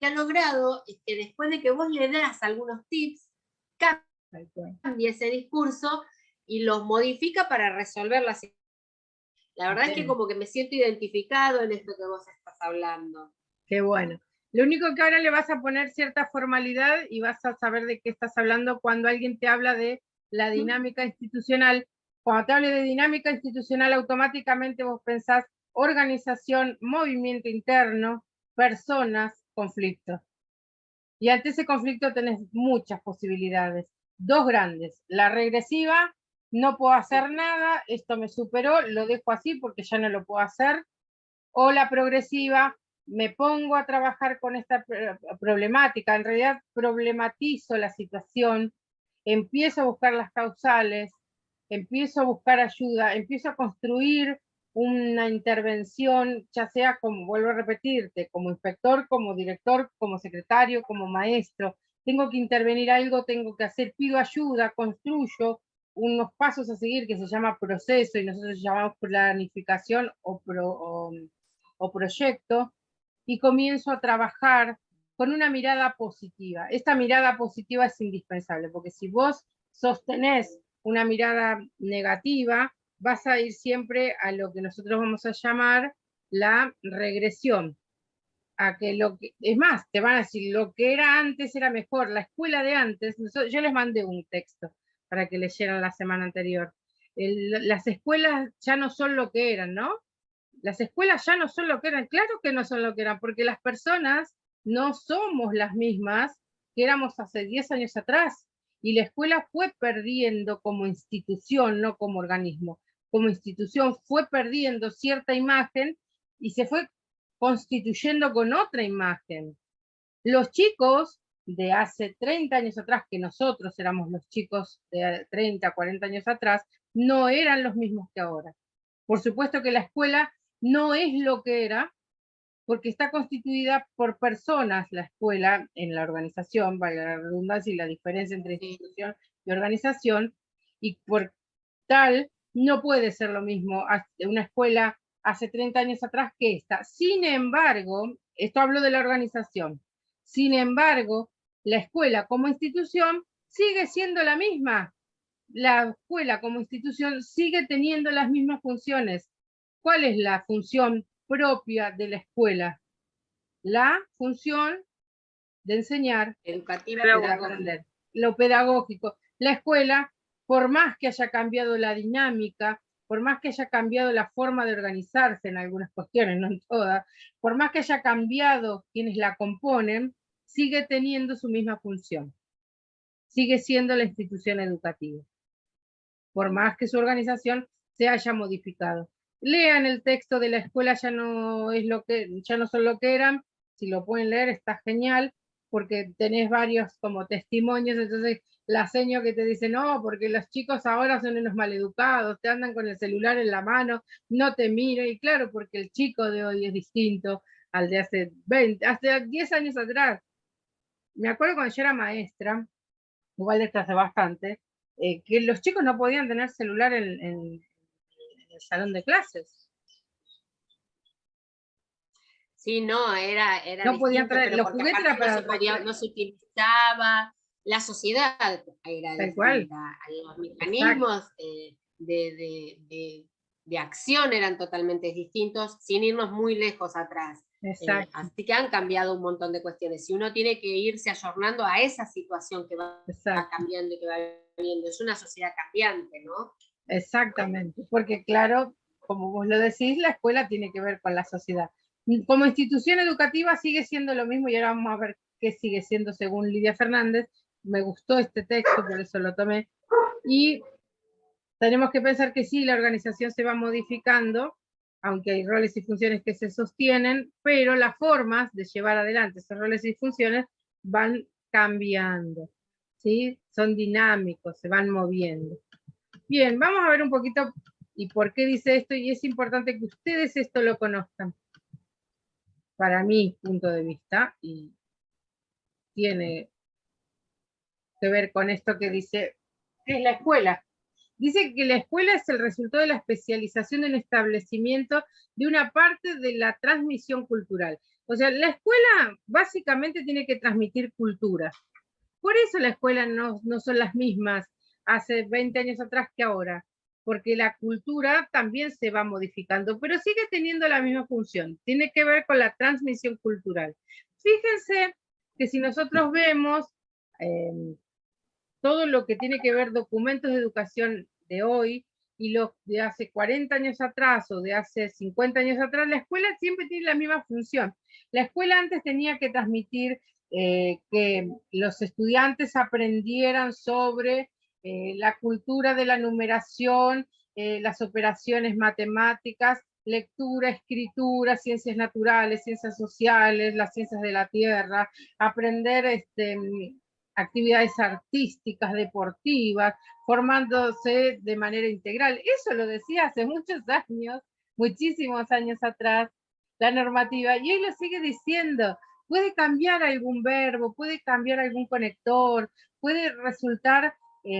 que ha logrado es que después de que vos le das algunos tips, cambia ese discurso y los modifica para resolver la situación. La verdad es que como que me siento identificado en esto que vos estás hablando. Qué bueno. Lo único que ahora le vas a poner cierta formalidad y vas a saber de qué estás hablando cuando alguien te habla de la dinámica institucional. Cuando te hable de dinámica institucional, automáticamente vos pensás organización, movimiento interno, personas, conflicto. Y ante ese conflicto tenés muchas posibilidades. 2 grandes. La regresiva, no puedo hacer nada, esto me superó, lo dejo así porque ya no lo puedo hacer. O la progresiva, me pongo a trabajar con esta problemática, en realidad problematizo la situación, empiezo a buscar las causales, empiezo a buscar ayuda, empiezo a construir una intervención, ya sea como, vuelvo a repetirte, como inspector, como director, como secretario, como maestro. Tengo que intervenir algo, tengo que hacer, pido ayuda, construyo unos pasos a seguir que se llama proceso y nosotros llamamos planificación o proyecto, y comienzo a trabajar con una mirada positiva. Esta mirada positiva es indispensable, porque si vos sostenés una mirada negativa, vas a ir siempre a lo que nosotros vamos a llamar la regresión. A que es más, te van a decir, lo que era antes era mejor, la escuela de antes, yo les mandé un texto para que leyeran la semana anterior. Las escuelas ya no son lo que eran, ¿no? Las escuelas ya no son lo que eran, claro que no son lo que eran, porque las personas no somos las mismas que éramos hace 10 años atrás, y la escuela fue perdiendo como institución, no como organismo, como institución fue perdiendo cierta imagen y se fue constituyendo con otra imagen. Los chicos de hace 30 años atrás, que nosotros éramos los chicos de 30, 40 años atrás, no eran los mismos que ahora. Por supuesto que la escuela no es lo que era, porque está constituida por personas, la escuela, en la organización, valga la redundancia y la diferencia entre institución y organización, y por tal no puede ser lo mismo una escuela hace 30 años atrás que esta. Sin embargo, esto hablo de la organización, sin embargo, la escuela como institución sigue siendo la misma. La escuela como institución sigue teniendo las mismas funciones. ¿Cuál es la función propia de la escuela? La función de enseñar, educativa, de aprender, lo pedagógico. La escuela, por más que haya cambiado la dinámica, por más que haya cambiado la forma de organizarse en algunas cuestiones, no en todas, por más que haya cambiado quienes la componen, sigue teniendo su misma función. Sigue siendo la institución educativa, por más que su organización se haya modificado. Lean el texto de la escuela, ya no son lo que eran. Si lo pueden leer está genial, porque tenés varios como testimonios, entonces la seño que te dice, no, porque los chicos ahora son unos maleducados, te andan con el celular en la mano, no te miran, y claro, porque el chico de hoy es distinto al de hace 10 años atrás. Me acuerdo cuando yo era maestra, igual de hace bastante, que los chicos no podían tener celular en el salón de clases. Sí, no, era No podían distinto, traer, pero los porque juguetes aparte era para no se utilizaba, la sociedad era tal cual, distinta, los exacto, mecanismos de acción eran totalmente distintos, sin irnos muy lejos atrás. exacto, Así que han cambiado un montón de cuestiones. Y uno tiene que irse ayornando a esa situación que va exacto, cambiando y que va viendo. Es una sociedad cambiante, ¿no? exactamente, porque claro, como vos lo decís, la escuela tiene que ver con la sociedad. Como institución educativa sigue siendo lo mismo y ahora vamos a ver qué sigue siendo según Lidia Fernández. Me gustó este texto, por eso lo tomé. Y tenemos que pensar que sí, la organización se va modificando, aunque hay roles y funciones que se sostienen, pero las formas de llevar adelante esos roles y funciones van cambiando, ¿sí? Son dinámicos, se van moviendo. Bien, vamos a ver un poquito y por qué dice esto, y es importante que ustedes esto lo conozcan, para mi punto de vista, y tiene que ver con esto que dice, ¿qué es la escuela? Dice que la escuela es el resultado de la especialización de un establecimiento de una parte de la transmisión cultural. O sea, la escuela básicamente tiene que transmitir cultura. Por eso la escuela no son las mismas hace 20 años atrás que ahora, porque la cultura también se va modificando, pero sigue teniendo la misma función. Tiene que ver con la transmisión cultural. Fíjense que si nosotros vemos todo lo que tiene que ver documentos de educación de hoy y los de hace 40 años atrás o de hace 50 años atrás, la escuela siempre tiene la misma función. La escuela antes tenía que transmitir que los estudiantes aprendieran sobre la cultura de la numeración, las operaciones matemáticas, lectura, escritura, ciencias naturales, ciencias sociales, las ciencias de la tierra, aprender actividades artísticas, deportivas, formándose de manera integral. Eso lo decía hace muchos años, muchísimos años atrás, la normativa, y hoy lo sigue diciendo. Puede cambiar algún verbo, puede cambiar algún conector, puede resultar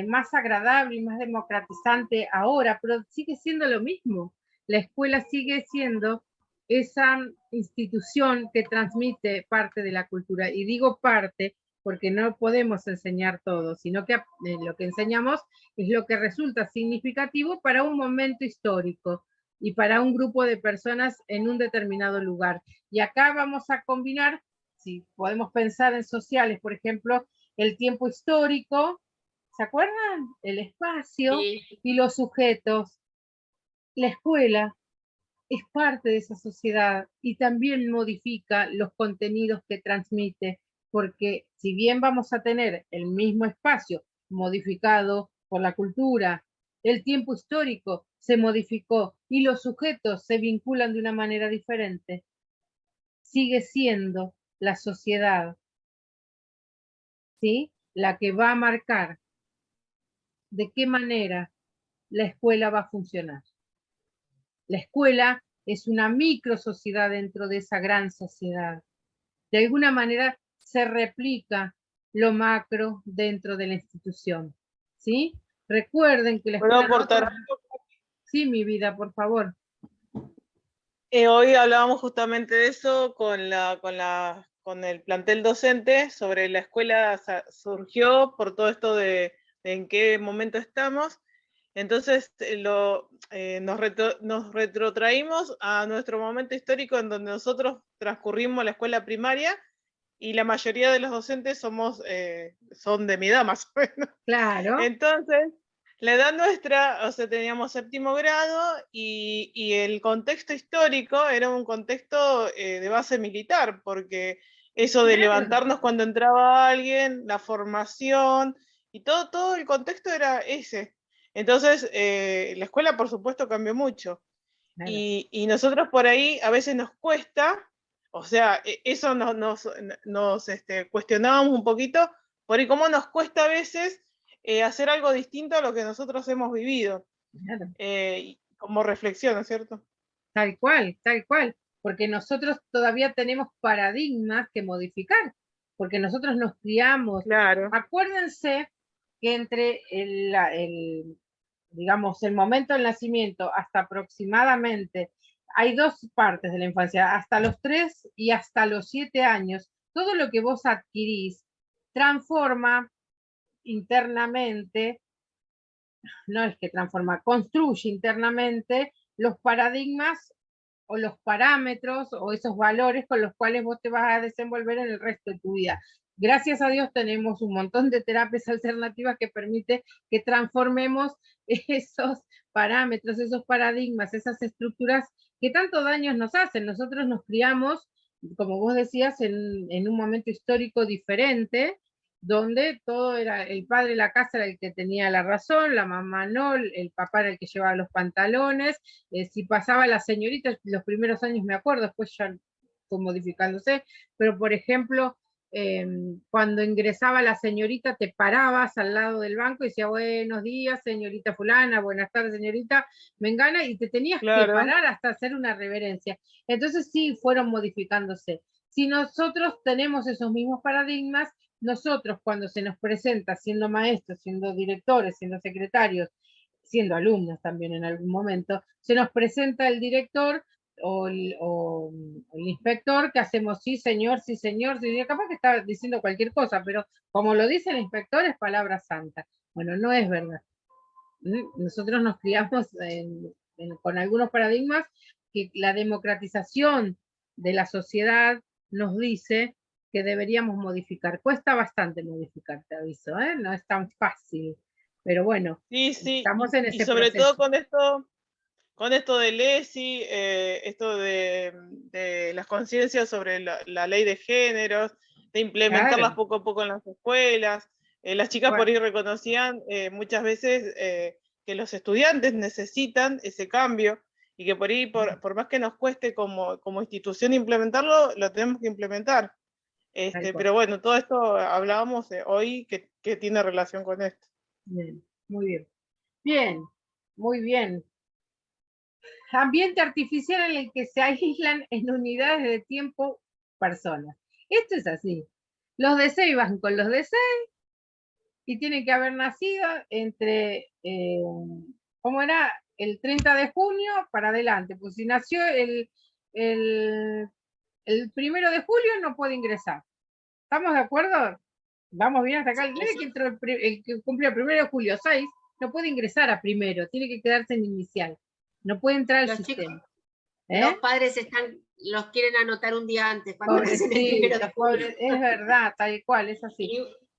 más agradable y más democratizante ahora, pero sigue siendo lo mismo. La escuela sigue siendo esa institución que transmite parte de la cultura, y digo parte porque no podemos enseñar todo, sino que lo que enseñamos es lo que resulta significativo para un momento histórico y para un grupo de personas en un determinado lugar. Y acá vamos a combinar, si podemos pensar en sociales, por ejemplo, el tiempo histórico, ¿se acuerdan? El espacio Sí. y los sujetos. La escuela es parte de esa sociedad y también modifica los contenidos que transmite, porque si bien vamos a tener el mismo espacio modificado por la cultura, el tiempo histórico se modificó y los sujetos se vinculan de una manera diferente, sigue siendo la sociedad, ¿sí?, la que va a marcar de qué manera la escuela va a funcionar. La escuela es una micro sociedad dentro de esa gran sociedad. De alguna manera se replica lo macro dentro de la institución, ¿sí? Recuerden que la ¿Puedo escuela no... aportar? Sí, mi vida, por favor. Hoy hablábamos justamente de eso con el plantel docente, sobre la escuela surgió por todo esto de en qué momento estamos. Entonces nos retrotraímos a nuestro momento histórico en donde nosotros transcurrimos la escuela primaria y la mayoría de los docentes son de mi edad más o menos. Claro. Entonces, la edad nuestra, o sea, teníamos 7º grado y el contexto histórico era un contexto de base militar, porque eso de levantarnos cuando entraba alguien, la formación y todo el contexto era ese. Entonces, la escuela, por supuesto, cambió mucho. Claro. Y nosotros por ahí a veces nos cuesta, o sea, eso nos cuestionábamos un poquito, por ahí cómo nos cuesta a veces hacer algo distinto a lo que nosotros hemos vivido, Claro. como reflexión, ¿no es cierto? Tal cual, porque nosotros todavía tenemos paradigmas que modificar, porque nosotros nos criamos. Claro. Acuérdense que entre digamos, el momento del nacimiento hasta aproximadamente hay dos partes de la infancia, hasta los 3 y hasta los 7 años. Todo lo que vos adquirís transforma internamente, no es que transforma, construye internamente los paradigmas o los parámetros o esos valores con los cuales vos te vas a desenvolver en el resto de tu vida. Gracias a Dios tenemos un montón de terapias alternativas que permite que transformemos esos parámetros, esos paradigmas, esas estructuras que tanto daños nos hacen. Nosotros nos criamos, como vos decías, en un momento histórico diferente, donde todo era, el padre de la casa era el que tenía la razón, la mamá no, el papá era el que llevaba los pantalones, si pasaba la señorita, los primeros años me acuerdo, después ya fue modificándose, pero por ejemplo, cuando ingresaba la señorita, te parabas al lado del banco y decía, buenos días, señorita fulana, buenas tardes, señorita Mengana, y te tenías que parar hasta hacer una reverencia. Entonces sí, fueron modificándose. Si nosotros tenemos esos mismos paradigmas, nosotros cuando se nos presenta siendo maestros, siendo directores, siendo secretarios, siendo alumnos también en algún momento, se nos presenta el director o el inspector, que hacemos sí señor, sí señor, sí, capaz que está diciendo cualquier cosa, pero como lo dice el inspector es palabra santa. Bueno, no es verdad. Nosotros nos criamos con algunos paradigmas que la democratización de la sociedad nos dice que deberíamos modificar. Cuesta bastante modificar, te aviso, ¿eh? No es tan fácil, pero bueno, Sí, sí. estamos en ese y sobre proceso. todo con esto de Lesi, esto de las conciencias sobre la ley de géneros, de implementarlas poco a poco en las escuelas. Las chicas por ahí reconocían muchas veces que los estudiantes necesitan ese cambio y que por ahí, por más que nos cueste como institución implementarlo, lo tenemos que implementar. Pero bueno, todo esto hablábamos hoy que tiene relación con esto. Bien, muy bien. Bien, muy bien. Ambiente artificial en el que se aíslan en unidades de tiempo personas. Esto es así. Los de 6 van con los de 6 y tienen que haber nacido entre, ¿cómo era? El 30 de junio para adelante. Pues si nació el 1 de julio no puede ingresar. ¿Estamos de acuerdo? Vamos bien hasta acá. El que cumplió el 1 de julio 6 no puede ingresar a primero, tiene que quedarse en inicial. No puede entrar al sistema. Los padres los quieren anotar un día antes. Es verdad, tal cual, es así.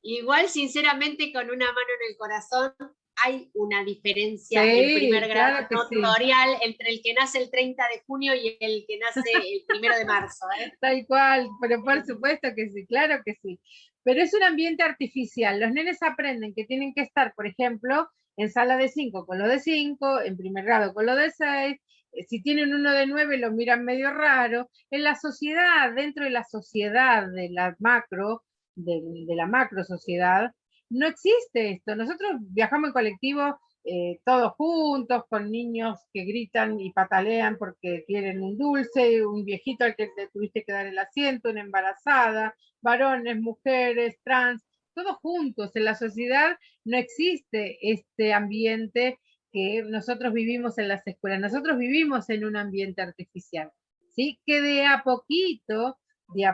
Igual, sinceramente, con una mano en el corazón, hay una diferencia en primer grado notorial entre el que nace el 30 de junio y el que nace el 1 de marzo. Tal cual, pero por supuesto que sí, claro que sí. Pero es un ambiente artificial. Los nenes aprenden que tienen que estar, por ejemplo, en sala de 5 con lo de 5, en primer grado con lo de 6. Si tienen uno de 9 lo miran medio raro. En la sociedad, dentro de la sociedad de la macro, de la macro sociedad, no existe esto. Nosotros viajamos en colectivo todos juntos, con niños que gritan y patalean porque quieren un dulce, un viejito al que te tuviste que dar el asiento, una embarazada, varones, mujeres, trans, todos juntos. En la sociedad no existe este ambiente que nosotros vivimos en las escuelas. Nosotros vivimos en un ambiente artificial, ¿sí? Que de a poquito y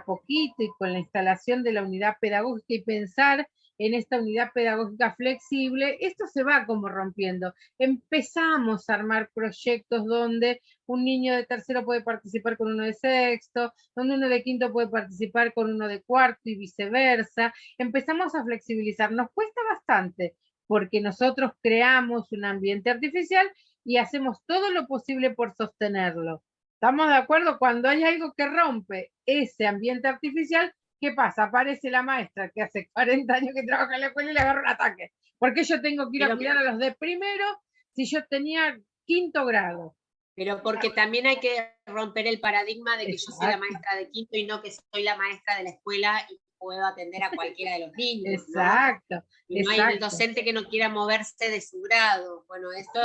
con la instalación de la unidad pedagógica y pensar en esta unidad pedagógica flexible, esto se va como rompiendo. Empezamos a armar proyectos donde un niño de tercero puede participar con uno de sexto, donde uno de quinto puede participar con uno de cuarto y viceversa. Empezamos a flexibilizar. Nos cuesta bastante porque nosotros creamos un ambiente artificial y hacemos todo lo posible por sostenerlo. ¿Estamos de acuerdo? Cuando hay algo que rompe ese ambiente artificial, ¿qué pasa? Aparece la maestra que hace 40 años que trabaja en la escuela y le agarra un ataque. ¿Por qué yo tengo que ir a cuidar a los de primero si yo tenía 5º grado? Pero porque también hay que romper el paradigma de que yo soy la maestra de quinto y no que soy la maestra de la escuela y puedo atender a cualquiera de los niños. Exacto. ¿no? Y no hay el docente que no quiera moverse de su grado. Bueno, esto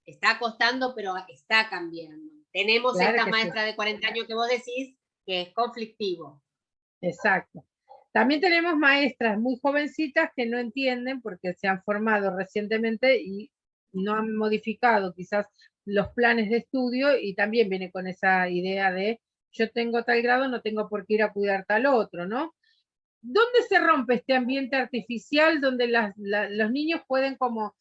está costando, pero está cambiando. Tenemos esta maestra de 40 años que vos decís que es conflictivo. Exacto. También tenemos maestras muy jovencitas que no entienden porque se han formado recientemente y no han modificado quizás los planes de estudio y también viene con esa idea de yo tengo tal grado, no tengo por qué ir a cuidar tal otro, ¿no? ¿Dónde se rompe este ambiente artificial donde los niños pueden como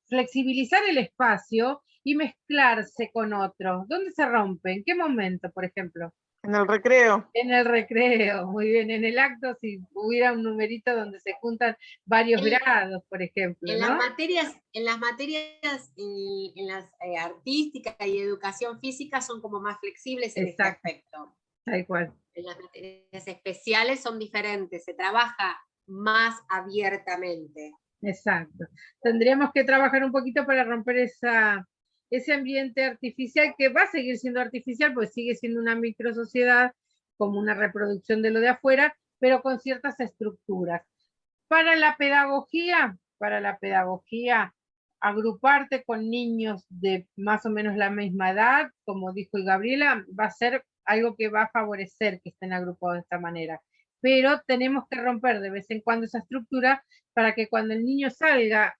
flexibilizar el espacio y mezclarse con otros? ¿Dónde se rompe? ¿En qué momento, por ejemplo? En el recreo. En el recreo, muy bien. En el acto, si hubiera un numerito donde se juntan varios grados, por ejemplo, en ¿no? las materias, en las artísticas y educación física son como más flexibles en este aspecto. Tal cual. En las materias especiales son diferentes, se trabaja más abiertamente. Exacto. Tendríamos que trabajar un poquito para romper ese ambiente artificial que va a seguir siendo artificial, pues sigue siendo una microsociedad como una reproducción de lo de afuera, pero con ciertas estructuras. Para la pedagogía, agruparte con niños de más o menos la misma edad, como dijo Gabriela, va a ser algo que va a favorecer que estén agrupados de esta manera. Pero tenemos que romper de vez en cuando esa estructura para que cuando el niño salga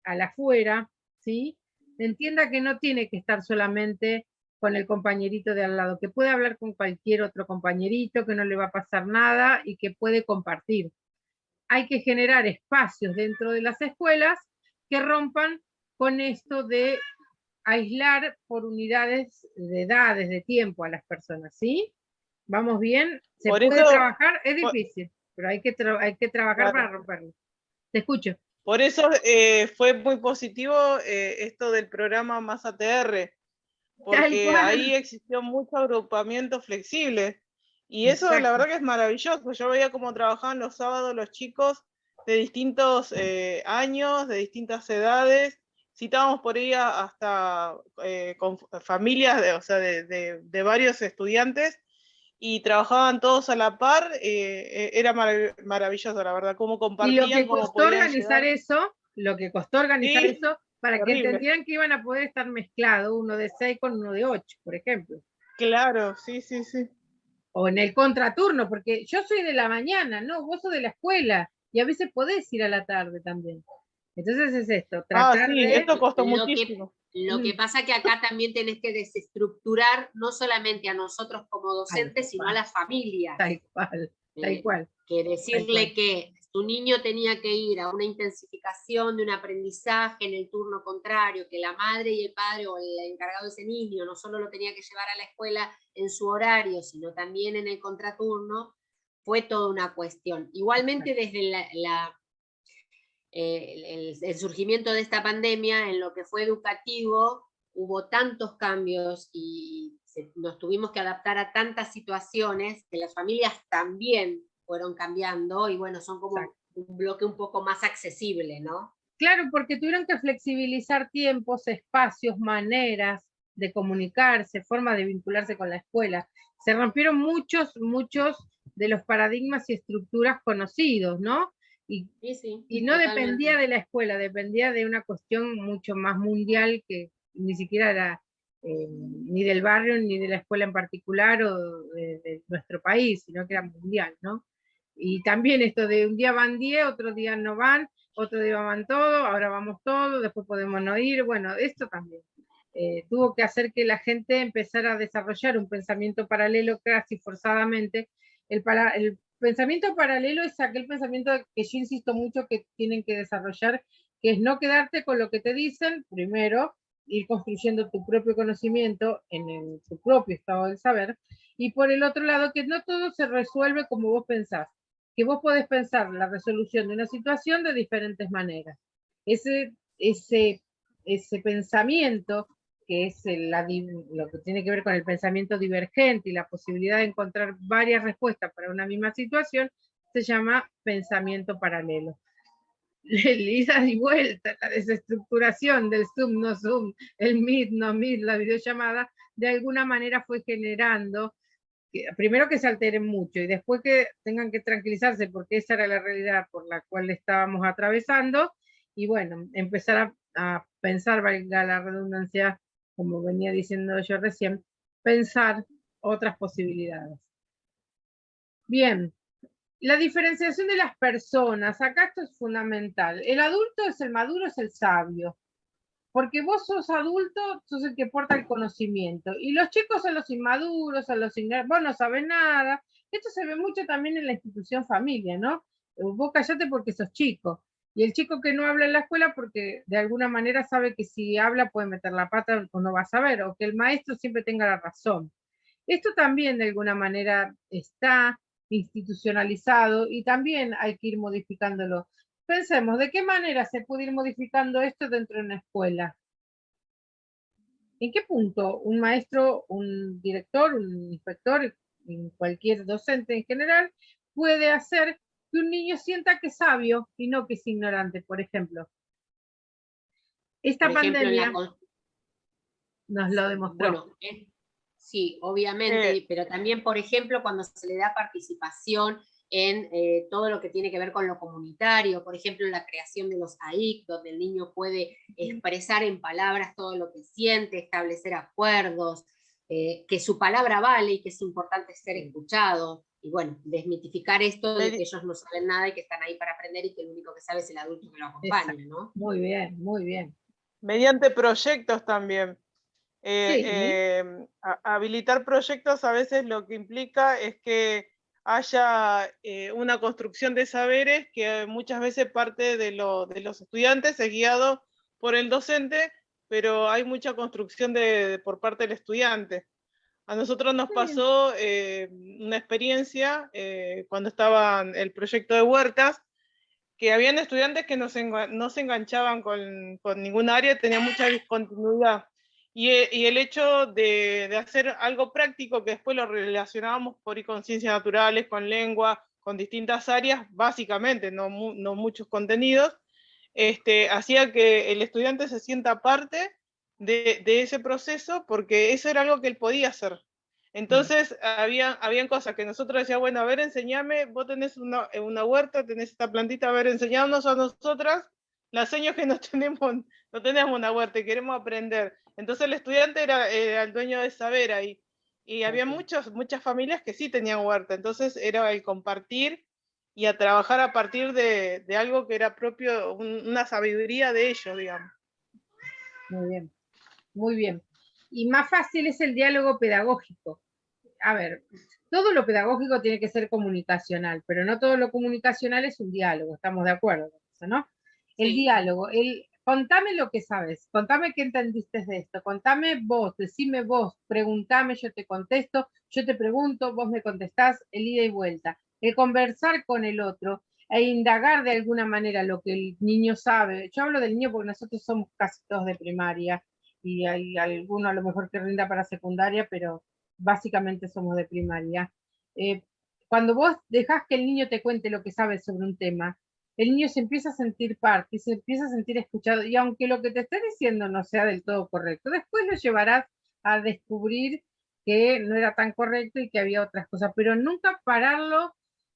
a la afuera, ¿sí?, entienda que no tiene que estar solamente con el compañerito de al lado, que puede hablar con cualquier otro compañerito, que no le va a pasar nada y que puede compartir. Hay que generar espacios dentro de las escuelas que rompan con esto de aislar por unidades de edades, de tiempo a las personas, ¿sí? ¿Vamos bien? ¿Se Por puede eso, trabajar? Es difícil, pero hay que trabajar, claro, para romperlo. Te escucho. Por eso fue muy positivo esto del programa Más ATR, porque ahí existió mucho agrupamiento flexible. Y eso, exacto, la verdad que es maravilloso. Yo veía cómo trabajaban los sábados los chicos de distintos años, de distintas edades. Citábamos por ahí hasta con familias, de varios estudiantes, y trabajaban todos a la par. Era maravilloso, la verdad, cómo compartían. Y lo que costó organizar eso, sí, para terrible, que entendieran que iban a poder estar mezclados, uno de 6 con uno de 8, por ejemplo. Claro, sí, sí, sí. O en el contraturno, porque yo soy de la mañana, no, vos sos de la escuela, y a veces podés ir a la tarde también. Entonces es esto, tratar sí, de... esto costó muchísimo. Lo que pasa que acá también tenés que desestructurar no solamente a nosotros como docentes, sino a las familias. Tal cual, tal cual. Que decirle que tu niño tenía que ir a una intensificación de un aprendizaje en el turno contrario, que la madre y el padre o el encargado de ese niño no solo lo tenía que llevar a la escuela en su horario, sino también en el contraturno, fue toda una cuestión. Igualmente desde el surgimiento de esta pandemia, en lo que fue educativo, hubo tantos cambios y nos tuvimos que adaptar a tantas situaciones que las familias también fueron cambiando y bueno, son como un bloque un poco más accesible, ¿no? Claro, porque tuvieron que flexibilizar tiempos, espacios, maneras de comunicarse, formas de vincularse con la escuela. Se rompieron muchos de los paradigmas y estructuras conocidos, ¿no? Y no totalmente. Dependía de la escuela, dependía de una cuestión mucho más mundial que ni siquiera era ni del barrio ni de la escuela en particular o de nuestro país, sino que era mundial, ¿no? Y también esto de un día van 10, otro día no van, otro día van todos, ahora vamos todos, después podemos no ir, bueno, esto también. Tuvo que hacer que la gente empezara a desarrollar un pensamiento paralelo casi forzadamente. El pensamiento paralelo es aquel pensamiento que yo insisto mucho que tienen que desarrollar, que es no quedarte con lo que te dicen, primero, ir construyendo tu propio conocimiento en tu propio estado del saber, y por el otro lado, que no todo se resuelve como vos pensás, que vos podés pensar la resolución de una situación de diferentes maneras. Ese pensamiento, que es lo que tiene que ver con el pensamiento divergente y la posibilidad de encontrar varias respuestas para una misma situación, se llama pensamiento paralelo. El ida y vuelta, la desestructuración del Zoom, no Zoom, el Meet, no Meet, la videollamada, de alguna manera fue generando, primero que se alteren mucho y después que tengan que tranquilizarse porque esa era la realidad por la cual estábamos atravesando, y bueno, empezar a pensar, valga la redundancia, como venía diciendo yo recién, pensar otras posibilidades. Bien, la diferenciación de las personas, acá esto es fundamental. El adulto es el maduro, es el sabio. porque vos sos adulto, sos el que porta el conocimiento, y los chicos son los inmaduros, son los ignorantes, vos no sabés nada. Esto se ve mucho también en la institución familia, ¿no? Vos callate porque sos chico, y el chico que no habla en la escuela porque de alguna manera sabe que si habla puede meter la pata o no va a saber, o que el maestro siempre tenga la razón. Esto también de alguna manera está institucionalizado y también hay que ir modificándolo. Pensemos, ¿de qué manera se puede ir modificando esto dentro de una escuela? ¿En qué punto un maestro, un director, un inspector, cualquier docente en general, puede hacer que un niño sienta que es sabio y no que es ignorante, por ejemplo? Esta Por ejemplo, en la... pandemia nos lo demostró. Bueno, sí, obviamente, pero también, por ejemplo, cuando se le da participación en todo lo que tiene que ver con lo comunitario, por ejemplo, la creación de los AIC, donde el niño puede expresar en palabras todo lo que siente, establecer acuerdos, que su palabra vale y que es importante ser escuchado, y bueno, desmitificar esto de que ellos no saben nada y que están ahí para aprender y que el único que sabe es el adulto que lo acompaña, ¿no? Muy bien, muy bien. Mediante proyectos también. Sí. Habilitar proyectos a veces lo que implica es que haya una construcción de saberes que muchas veces parte de los estudiantes es guiado por el docente, pero hay mucha construcción por parte del estudiante. A nosotros nos pasó una experiencia cuando estaba el proyecto de huertas, que habían estudiantes que no se enganchaban con ningún área, tenían mucha discontinuidad. Y el hecho de hacer algo práctico que después lo relacionábamos por ahí con ciencias naturales, con lengua, con distintas áreas, básicamente, no muchos contenidos, hacía que el estudiante se sienta parte de ese proceso, porque eso era algo que él podía hacer. Entonces, habían cosas que nosotros decíamos, bueno, a ver, enseñame, vos tenés una huerta, tenés esta plantita, a ver, enseñarnos a nosotras, las señas que no tenemos una huerta y queremos aprender. Entonces el estudiante era el dueño de saber ahí. Y había muchas familias que sí tenían huerta, entonces era el compartir y a trabajar a partir de algo que era propio, una sabiduría de ellos, digamos. Muy bien, muy bien. Y más fácil es el diálogo pedagógico. A ver, todo lo pedagógico tiene que ser comunicacional, pero no todo lo comunicacional es un diálogo, estamos de acuerdo con eso, ¿no? El diálogo, contame lo que sabes, contame qué entendiste de esto, contame vos, decime vos, preguntame, yo te contesto, yo te pregunto, vos me contestás, el ida y vuelta. El conversar con el otro e indagar de alguna manera lo que el niño sabe. Yo hablo del niño porque nosotros somos casi todos de primaria y hay alguno a lo mejor que rinda para secundaria, pero básicamente somos de primaria. Cuando vos dejás que el niño te cuente lo que sabe sobre un tema, el niño se empieza a sentir parte, se empieza a sentir escuchado, y aunque lo que te esté diciendo no sea del todo correcto, después lo llevarás a descubrir que no era tan correcto y que había otras cosas, pero nunca pararlo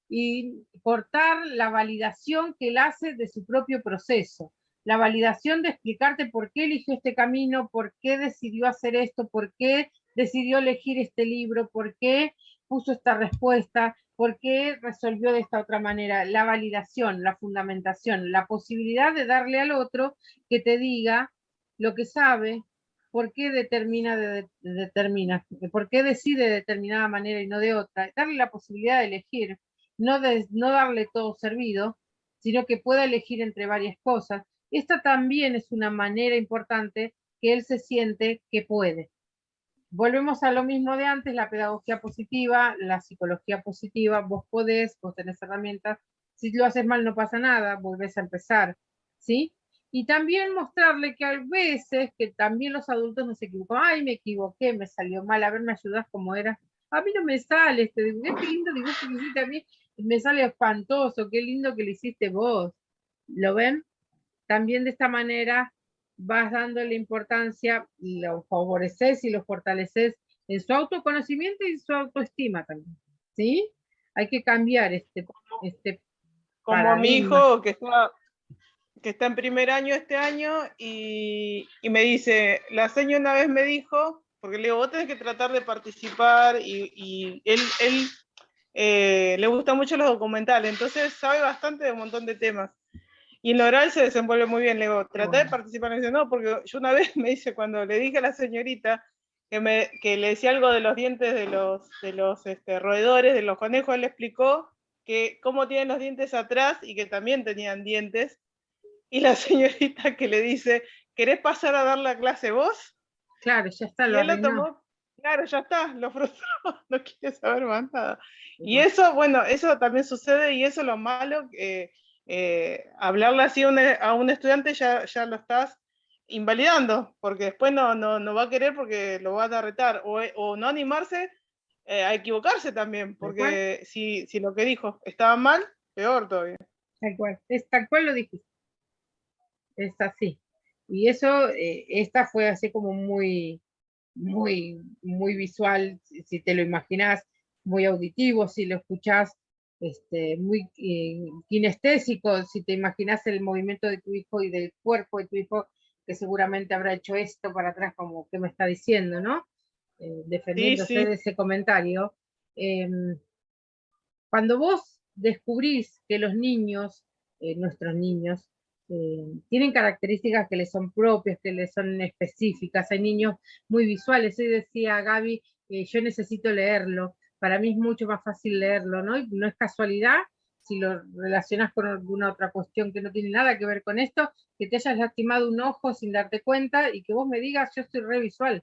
y cortar la validación que él hace de su propio proceso, la validación de explicarte por qué eligió este camino, por qué decidió hacer esto, por qué decidió elegir este libro, por qué puso esta respuesta, por qué resolvió de esta otra manera. La validación, la fundamentación, la posibilidad de darle al otro que te diga lo que sabe, por qué determina, por qué decide de determinada manera y no de otra, darle la posibilidad de elegir, no darle todo servido, sino que pueda elegir entre varias cosas. Esta también es una manera importante que él se siente que puede. Volvemos a lo mismo de antes, la pedagogía positiva, la psicología positiva, vos podés, vos tenés herramientas, si lo haces mal no pasa nada, volvés a empezar, ¿sí? Y también mostrarle que a veces que también los adultos nos equivocan, ay, me equivoqué, me salió mal, a ver, ¿me ayudás cómo era? A mí no me sale este dibujo, qué lindo dibujo que hiciste a mí, me sale espantoso, qué lindo que lo hiciste vos, ¿lo ven? También de esta manera vas dándole importancia, lo favoreces y lo fortaleces en su autoconocimiento y su autoestima también, ¿sí? Hay que cambiar este como paradigma. Mi hijo que está en primer año este año y me dice, la señora una vez me dijo, porque le digo, vos tenés que tratar de participar y él le gustan mucho los documentales, entonces sabe bastante de un montón de temas. Y en lo oral se desenvuelve muy bien. Le digo, trata de Bueno. participar en eso. No, porque yo una vez me dice, cuando le dije a la señorita que le decía algo de los dientes de los roedores, de los conejos, él le explicó que cómo tienen los dientes atrás y que también tenían dientes. Y la señorita que le dice, ¿querés pasar a dar la clase vos? Claro, ya está, Y lo él lo arruinó. tomó, claro, ya está, lo frustró, no quiere saber más nada. Y eso, bueno, eso también sucede y eso es lo malo, hablarle así a un estudiante ya lo estás invalidando, porque después no va a querer porque lo vas a retar, o no animarse a equivocarse también, porque si lo que dijo estaba mal, peor todavía. Tal cual, es tal cual lo dijiste. Es así. Y eso, esta fue así como muy, muy visual, si te lo imaginas, muy auditivo, si lo escuchás, muy kinestésico, si te imaginas el movimiento de tu hijo y del cuerpo de tu hijo, que seguramente habrá hecho esto para atrás, como que me está diciendo, ¿no? Defendiéndose Sí. de ese comentario. Cuando vos descubrís que los niños, nuestros niños, tienen características que les son propias, que les son específicas, hay niños muy visuales, hoy decía Gaby, yo necesito leerlo, para mí es mucho más fácil leerlo, ¿no? Y no es casualidad, si lo relacionas con alguna otra cuestión que no tiene nada que ver con esto, que te hayas lastimado un ojo sin darte cuenta y que vos me digas, yo soy re visual.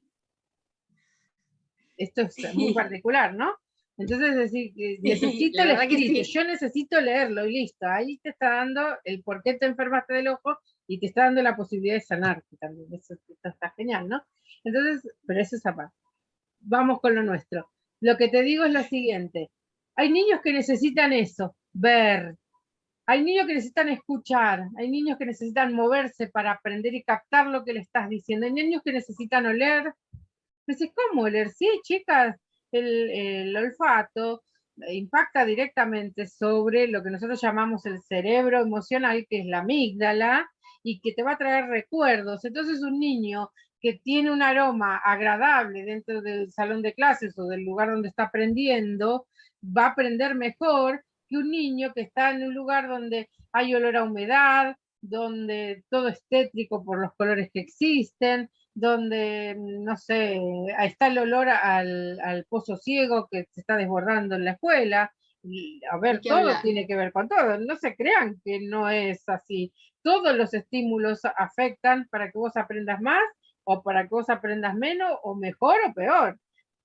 Esto es muy particular, ¿no? Entonces, es decir, necesito el escrito, yo necesito leerlo y listo. Ahí te está dando el por qué te enfermaste del ojo y te está dando la posibilidad de sanarte también. Eso está genial, ¿no? Entonces, pero eso es aparte. Vamos con lo nuestro. Lo que te digo es lo siguiente. Hay niños que necesitan eso, ver. Hay niños que necesitan escuchar. Hay niños que necesitan moverse para aprender y captar lo que le estás diciendo. Hay niños que necesitan oler. Entonces, ¿cómo oler? Sí, chicas, el olfato impacta directamente sobre lo que nosotros llamamos el cerebro emocional, que es la amígdala, y que te va a traer recuerdos. Entonces, un niño que tiene un aroma agradable dentro del salón de clases o del lugar donde está aprendiendo, va a aprender mejor que un niño que está en un lugar donde hay olor a humedad, donde todo es tétrico por los colores que existen, donde, no sé, está el olor al pozo ciego que se está desbordando en la escuela. Y, a ver, todo tiene que ver con todo. No se crean que no es así. Todos los estímulos afectan para que vos aprendas más o para que vos aprendas menos o mejor o peor.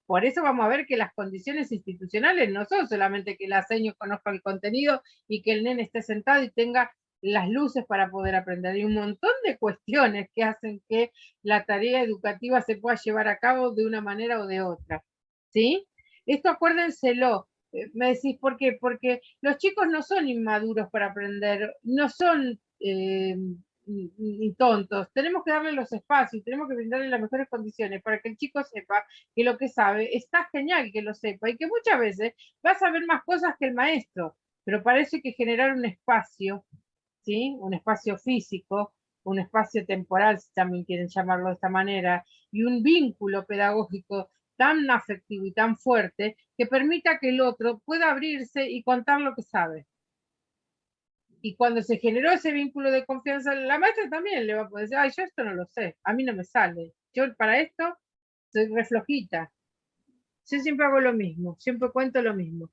Por eso vamos a ver que las condiciones institucionales no son solamente que la seño conozca el contenido y que el nene esté sentado y tenga las luces para poder aprender. Hay un montón de cuestiones que hacen que la tarea educativa se pueda llevar a cabo de una manera o de otra. ¿Sí? Esto acuérdenselo. Me decís, ¿por qué? Porque los chicos no son inmaduros para aprender, no son ni tontos. Tenemos que darle los espacios, tenemos que brindarle las mejores condiciones para que el chico sepa que lo que sabe está genial que lo sepa y que muchas veces va a saber más cosas que el maestro, pero parece que generar un espacio, ¿sí? Un espacio físico, un espacio temporal, si también quieren llamarlo de esta manera, y un vínculo pedagógico tan afectivo y tan fuerte que permita que el otro pueda abrirse y contar lo que sabe. Y cuando se generó ese vínculo de confianza, la maestra también le va a poder decir, ay, yo esto no lo sé, a mí no me sale, yo para esto soy re flojita. Yo siempre hago lo mismo, siempre cuento lo mismo.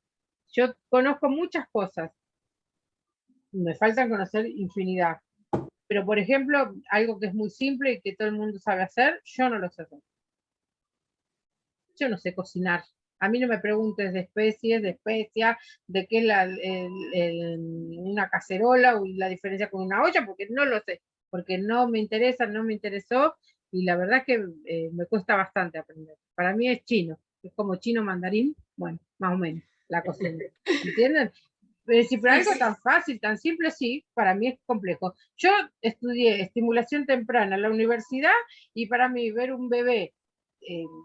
Yo conozco muchas cosas, me faltan conocer infinidad. Pero, por ejemplo, algo que es muy simple y que todo el mundo sabe hacer, yo no lo sé hacer. Yo no sé cocinar. A mí no me preguntes de especies, de especias, de qué es una cacerola o la diferencia con una olla, porque no lo sé, porque no me interesa, no me interesó, y la verdad es que me cuesta bastante aprender. Para mí es chino, es como chino mandarín, bueno, más o menos, la cocina. ¿Entienden? Si por algo tan fácil, tan simple, sí, para mí es complejo. Yo estudié estimulación temprana en la universidad y para mí ver un bebé,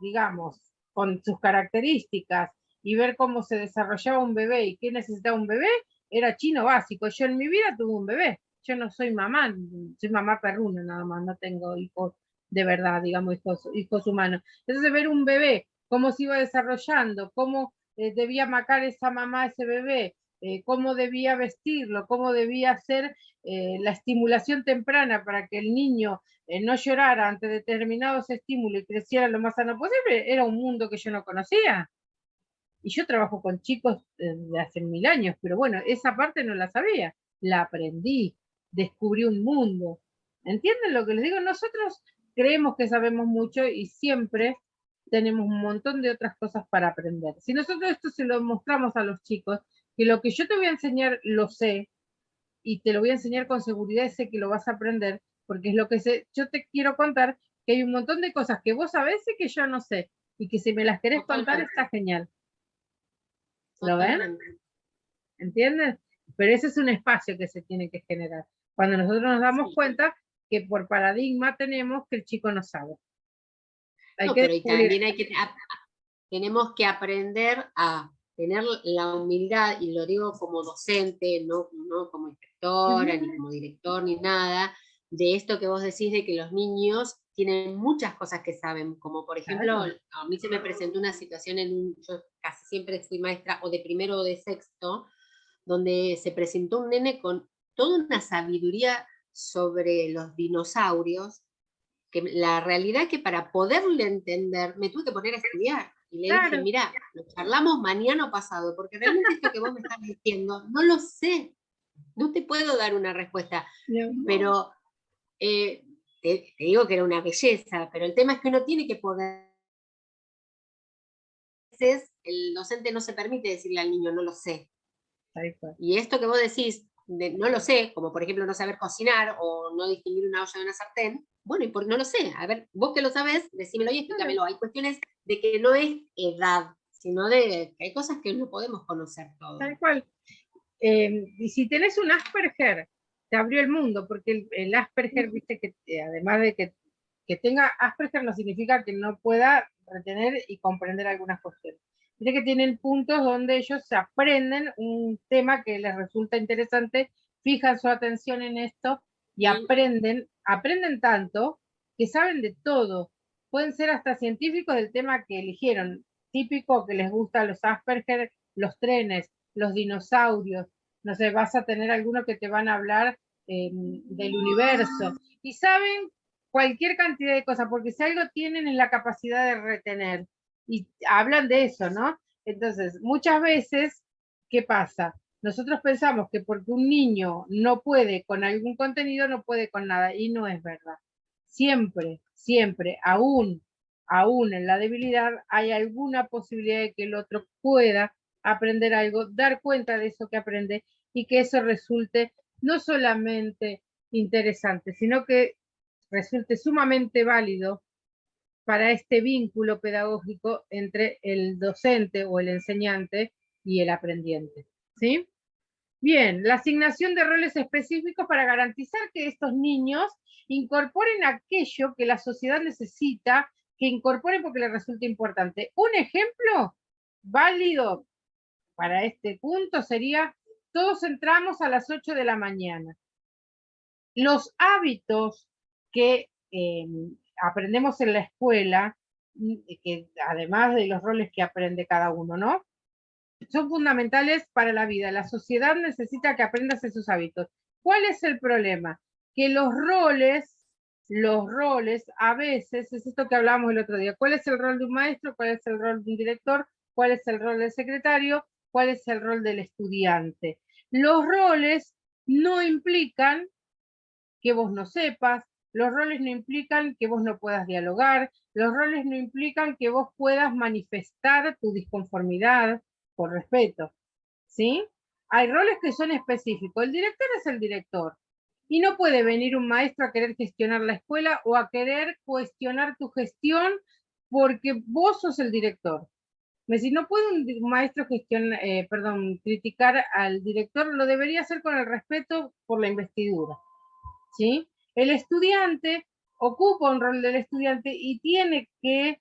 digamos, con sus características y ver cómo se desarrollaba un bebé y qué necesitaba un bebé, era chino básico. Yo en mi vida tuve un bebé. Yo no soy mamá, soy mamá perruna nada más, no tengo hijos de verdad, digamos, hijos humanos. Entonces ver un bebé, cómo se iba desarrollando, cómo debía macar esa mamá ese bebé, cómo debía vestirlo, cómo debía hacer la estimulación temprana para que el niño no llorara ante determinados estímulos y creciera lo más sano posible, era un mundo que yo no conocía. Y yo trabajo con chicos de hace 1000 años, pero bueno, esa parte no la sabía, la aprendí, descubrí un mundo. ¿Entienden lo que les digo? Nosotros creemos que sabemos mucho y siempre tenemos un montón de otras cosas para aprender. Si nosotros esto se lo mostramos a los chicos, que lo que yo te voy a enseñar lo sé, y te lo voy a enseñar con seguridad, sé que lo vas a aprender, porque es lo que sé. Yo te quiero contar que hay un montón de cosas que vos sabés y que yo no sé, y que si me las querés contar está genial. ¿Lo ven? ¿Entiendes? Pero ese es un espacio que se tiene que generar. Cuando nosotros nos damos cuenta que por paradigma tenemos que el chico no sabe. Pero también tenemos que aprender a tener la humildad, y lo digo como docente, no como inspectora, ni como director, ni nada, de esto que vos decís de que los niños tienen muchas cosas que saben, como por ejemplo, a mí se me presentó una situación yo casi siempre fui maestra o de primero o de sexto, donde se presentó un nene con toda una sabiduría sobre los dinosaurios, que la realidad es que para poderle entender me tuve que poner a estudiar. Y le dije, mira, lo charlamos mañana o pasado, porque realmente esto que vos me estás diciendo, no lo sé. No te puedo dar una respuesta. Pero te digo que era una belleza, pero el tema es que uno tiene que poder. A veces el docente no se permite decirle al niño, no lo sé. Y esto que vos decís, no lo sé, como por ejemplo no saber cocinar o no distinguir una olla de una sartén, bueno, y no lo sé. A ver, vos que lo sabés, decímelo y explícamelo. Hay cuestiones de que no es edad, sino de que hay cosas que no podemos conocer todo. Tal cual. Y si tenés un Asperger, te abrió el mundo, porque el Asperger, viste que además de que tenga Asperger no significa que no pueda retener y comprender algunas cuestiones. Viste que tienen puntos donde ellos se aprenden un tema que les resulta interesante, fijan su atención en esto y aprenden tanto que saben de todo. Pueden ser hasta científicos del tema que eligieron. Típico que les gusta a los Asperger, los trenes, los dinosaurios, no sé, vas a tener algunos que te van a hablar del universo y saben cualquier cantidad de cosas, porque si algo tienen es la capacidad de retener y hablan de eso, ¿no? Entonces, muchas veces, ¿qué pasa? Nosotros pensamos que porque un niño no puede con algún contenido, no puede con nada, y no es verdad. Siempre, siempre, aún en la debilidad, hay alguna posibilidad de que el otro pueda aprender algo, dar cuenta de eso que aprende y que eso resulte no solamente interesante, sino que resulte sumamente válido para este vínculo pedagógico entre el docente o el enseñante y el aprendiente. ¿Sí? Bien, la asignación de roles específicos para garantizar que estos niños incorporen aquello que la sociedad necesita que incorporen porque les resulta importante. Un ejemplo válido para este punto sería, todos entramos a las 8 de la mañana. Los hábitos que aprendemos en la escuela, que además de los roles que aprende cada uno, ¿no? Son fundamentales para la vida. La sociedad necesita que aprendas esos hábitos. ¿Cuál es el problema? Que los roles a veces, es esto que hablábamos el otro día, ¿cuál es el rol de un maestro? ¿Cuál es el rol de un director? ¿Cuál es el rol del secretario? ¿Cuál es el rol del estudiante? Los roles no implican que vos no sepas, los roles no implican que vos no puedas dialogar, los roles no implican que vos puedas manifestar tu disconformidad por respeto, ¿sí? Hay roles que son específicos. El director es el director y no puede venir un maestro a querer gestionar la escuela o a querer cuestionar tu gestión porque vos sos el director. Si no puede un maestro criticar al director, lo debería hacer con el respeto por la investidura. ¿Sí? El estudiante ocupa un rol del estudiante y tiene que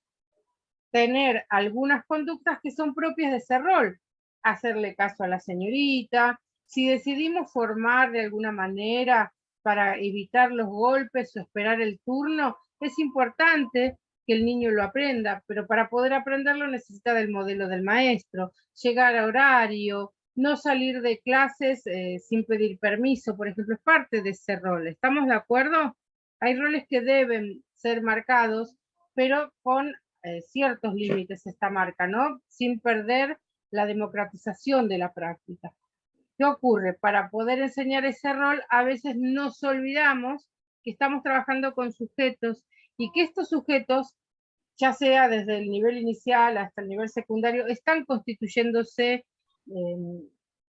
tener algunas conductas que son propias de ese rol. Hacerle caso a la señorita, si decidimos formar de alguna manera para evitar los golpes o esperar el turno, es importante que el niño lo aprenda, pero para poder aprenderlo necesita del modelo del maestro, llegar a horario, no salir de clases sin pedir permiso, por ejemplo, es parte de ese rol. ¿Estamos de acuerdo? Hay roles que deben ser marcados, pero con ciertos límites esta marca, ¿no? Sin perder la democratización de la práctica. ¿Qué ocurre? Para poder enseñar ese rol, a veces nos olvidamos que estamos trabajando con sujetos y que estos sujetos, ya sea desde el nivel inicial hasta el nivel secundario, están constituyéndose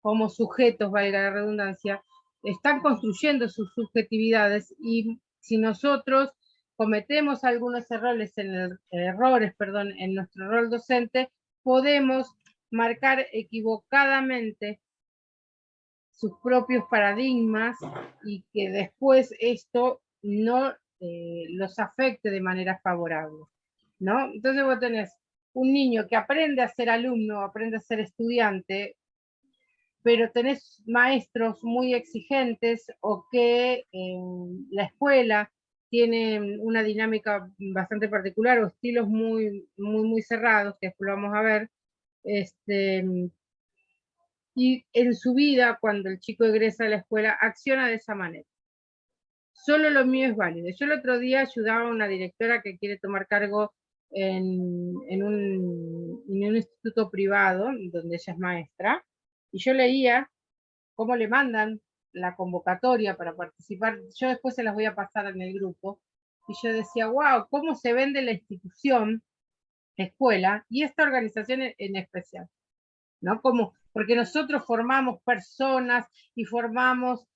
como sujetos, valga la redundancia, están construyendo sus subjetividades, y si nosotros cometemos algunos errores en nuestro rol docente, podemos marcar equivocadamente sus propios paradigmas y que después esto no los afecte de manera favorable, ¿no? Entonces vos tenés un niño que aprende a ser alumno, aprende a ser estudiante, pero tenés maestros muy exigentes o que en la escuela tienen una dinámica bastante particular o estilos muy cerrados, que después lo vamos a ver, y en su vida, cuando el chico egresa de la escuela, acciona de esa manera. Solo lo mío es válido. Yo el otro día ayudaba a una directora que quiere tomar cargo en un instituto privado, donde ella es maestra, y yo leía cómo le mandan la convocatoria para participar. Yo después se las voy a pasar en el grupo, y yo decía, wow, cómo se vende la institución, escuela, y esta organización en especial, ¿no? Porque nosotros formamos personas y formamos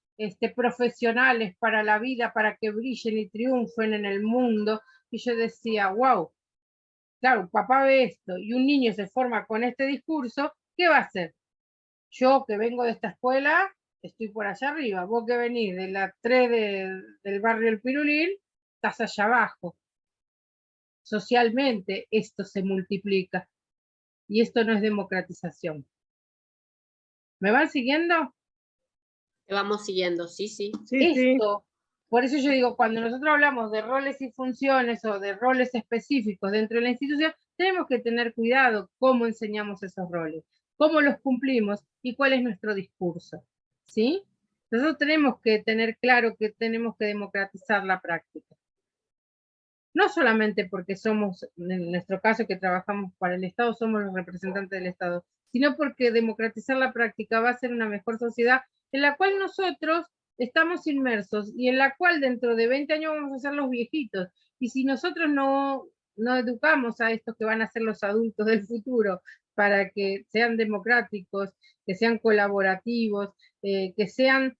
profesionales para la vida, para que brillen y triunfen en el mundo, y yo decía, wow, claro, papá ve esto, y un niño se forma con este discurso, ¿qué va a hacer? Yo que vengo de esta escuela, estoy por allá arriba, vos que venís de la 3 del barrio El Pirulín, estás allá abajo. Socialmente esto se multiplica, y esto no es democratización. ¿Me van siguiendo? Te vamos siguiendo, sí. Esto, por eso yo digo, cuando nosotros hablamos de roles y funciones o de roles específicos dentro de la institución, tenemos que tener cuidado cómo enseñamos esos roles, cómo los cumplimos y cuál es nuestro discurso, ¿sí? Nosotros tenemos que tener claro que tenemos que democratizar la práctica. No solamente porque somos, en nuestro caso que trabajamos para el Estado, somos los representantes del Estado, sino porque democratizar la práctica va a ser una mejor sociedad en la cual nosotros estamos inmersos y en la cual dentro de 20 años vamos a ser los viejitos. Y si nosotros no educamos a estos que van a ser los adultos del futuro para que sean democráticos, que sean colaborativos, que sean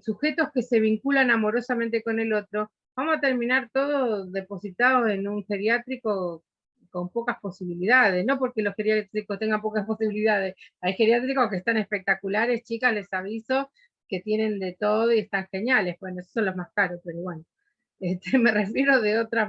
sujetos que se vinculan amorosamente con el otro, vamos a terminar todos depositados en un geriátrico con pocas posibilidades, no porque los geriátricos tengan pocas posibilidades, hay geriátricos que están espectaculares, chicas, les aviso, que tienen de todo y están geniales, bueno, esos son los más caros, pero bueno, me refiero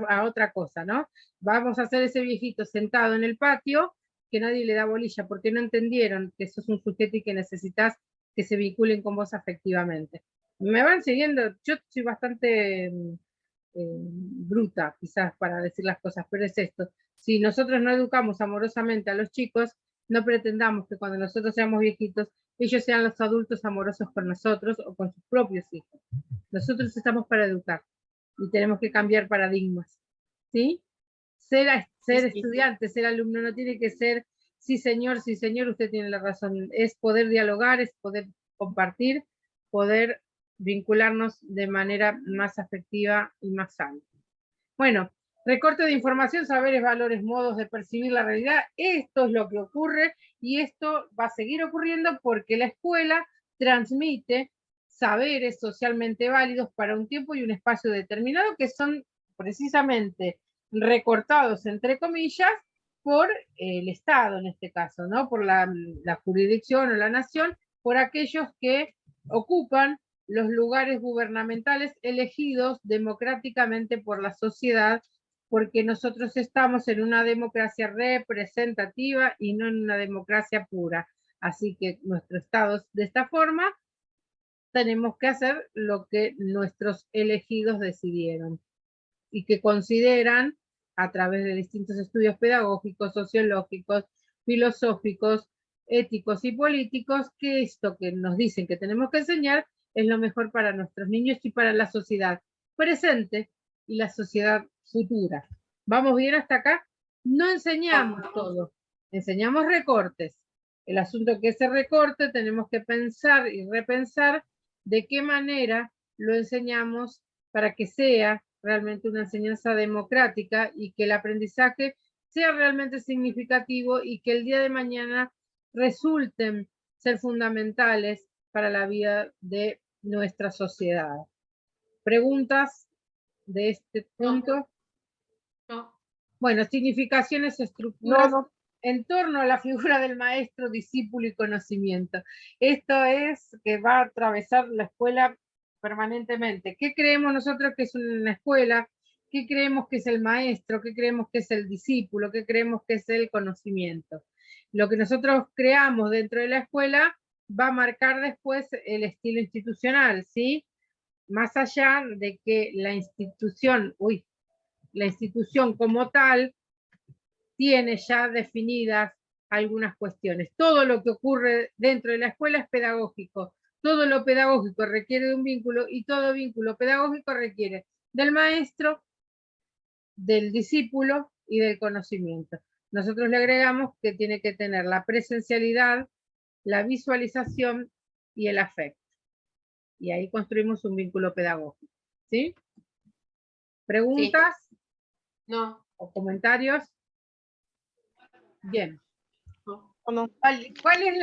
a otra cosa, ¿no? Vamos a hacer ese viejito sentado en el patio, que nadie le da bolilla, porque no entendieron que sos un sujeto y que necesitas que se vinculen con vos afectivamente. ¿Me van siguiendo? Yo soy bastante bruta, quizás, para decir las cosas, pero es esto. Si nosotros no educamos amorosamente a los chicos, no pretendamos que cuando nosotros seamos viejitos, ellos sean los adultos amorosos con nosotros o con sus propios hijos. Nosotros estamos para educar y tenemos que cambiar paradigmas, ¿sí? Ser estudiante, ser alumno, no tiene que ser, sí señor, usted tiene la razón, es poder dialogar, es poder compartir, poder vincularnos de manera más afectiva y más sana. Bueno, recorte de información, saberes, valores, modos de percibir la realidad, esto es lo que ocurre y esto va a seguir ocurriendo porque la escuela transmite saberes socialmente válidos para un tiempo y un espacio determinado que son precisamente recortados, entre comillas, por el Estado en este caso, ¿no? Por la jurisdicción o la nación, por aquellos que ocupan los lugares gubernamentales elegidos democráticamente por la sociedad, porque nosotros estamos en una democracia representativa y no en una democracia pura. Así que nuestro Estado, de esta forma, tenemos que hacer lo que nuestros elegidos decidieron y que consideran a través de distintos estudios pedagógicos, sociológicos, filosóficos, éticos y políticos, que esto que nos dicen que tenemos que enseñar es lo mejor para nuestros niños y para la sociedad presente y la sociedad futura. ¿Vamos bien hasta acá? No enseñamos todo, enseñamos recortes. El asunto que ese recorte tenemos que pensar y repensar de qué manera lo enseñamos para que sea realmente una enseñanza democrática y que el aprendizaje sea realmente significativo y que el día de mañana resulten ser fundamentales para la vida de nuestra sociedad. ¿Preguntas de este punto? No. Bueno, significaciones, estructuras No. en torno a la figura del maestro, discípulo y conocimiento. Esto es que va a atravesar la escuela permanentemente. ¿Qué creemos nosotros que es una escuela? ¿Qué creemos que es el maestro? ¿Qué creemos que es el discípulo? ¿Qué creemos que es el conocimiento? Lo que nosotros creamos dentro de la escuela va a marcar después el estilo institucional, ¿sí? Más allá de que la institución como tal tiene ya definidas algunas cuestiones. Todo lo que ocurre dentro de la escuela es pedagógico. Todo lo pedagógico requiere de un vínculo y todo vínculo pedagógico requiere del maestro, del discípulo y del conocimiento. Nosotros le agregamos que tiene que tener la presencialidad, la visualización y el afecto. Y ahí construimos un vínculo pedagógico. ¿Sí? ¿Preguntas? Sí. No. ¿O comentarios? Bien. No. ¿Cuál es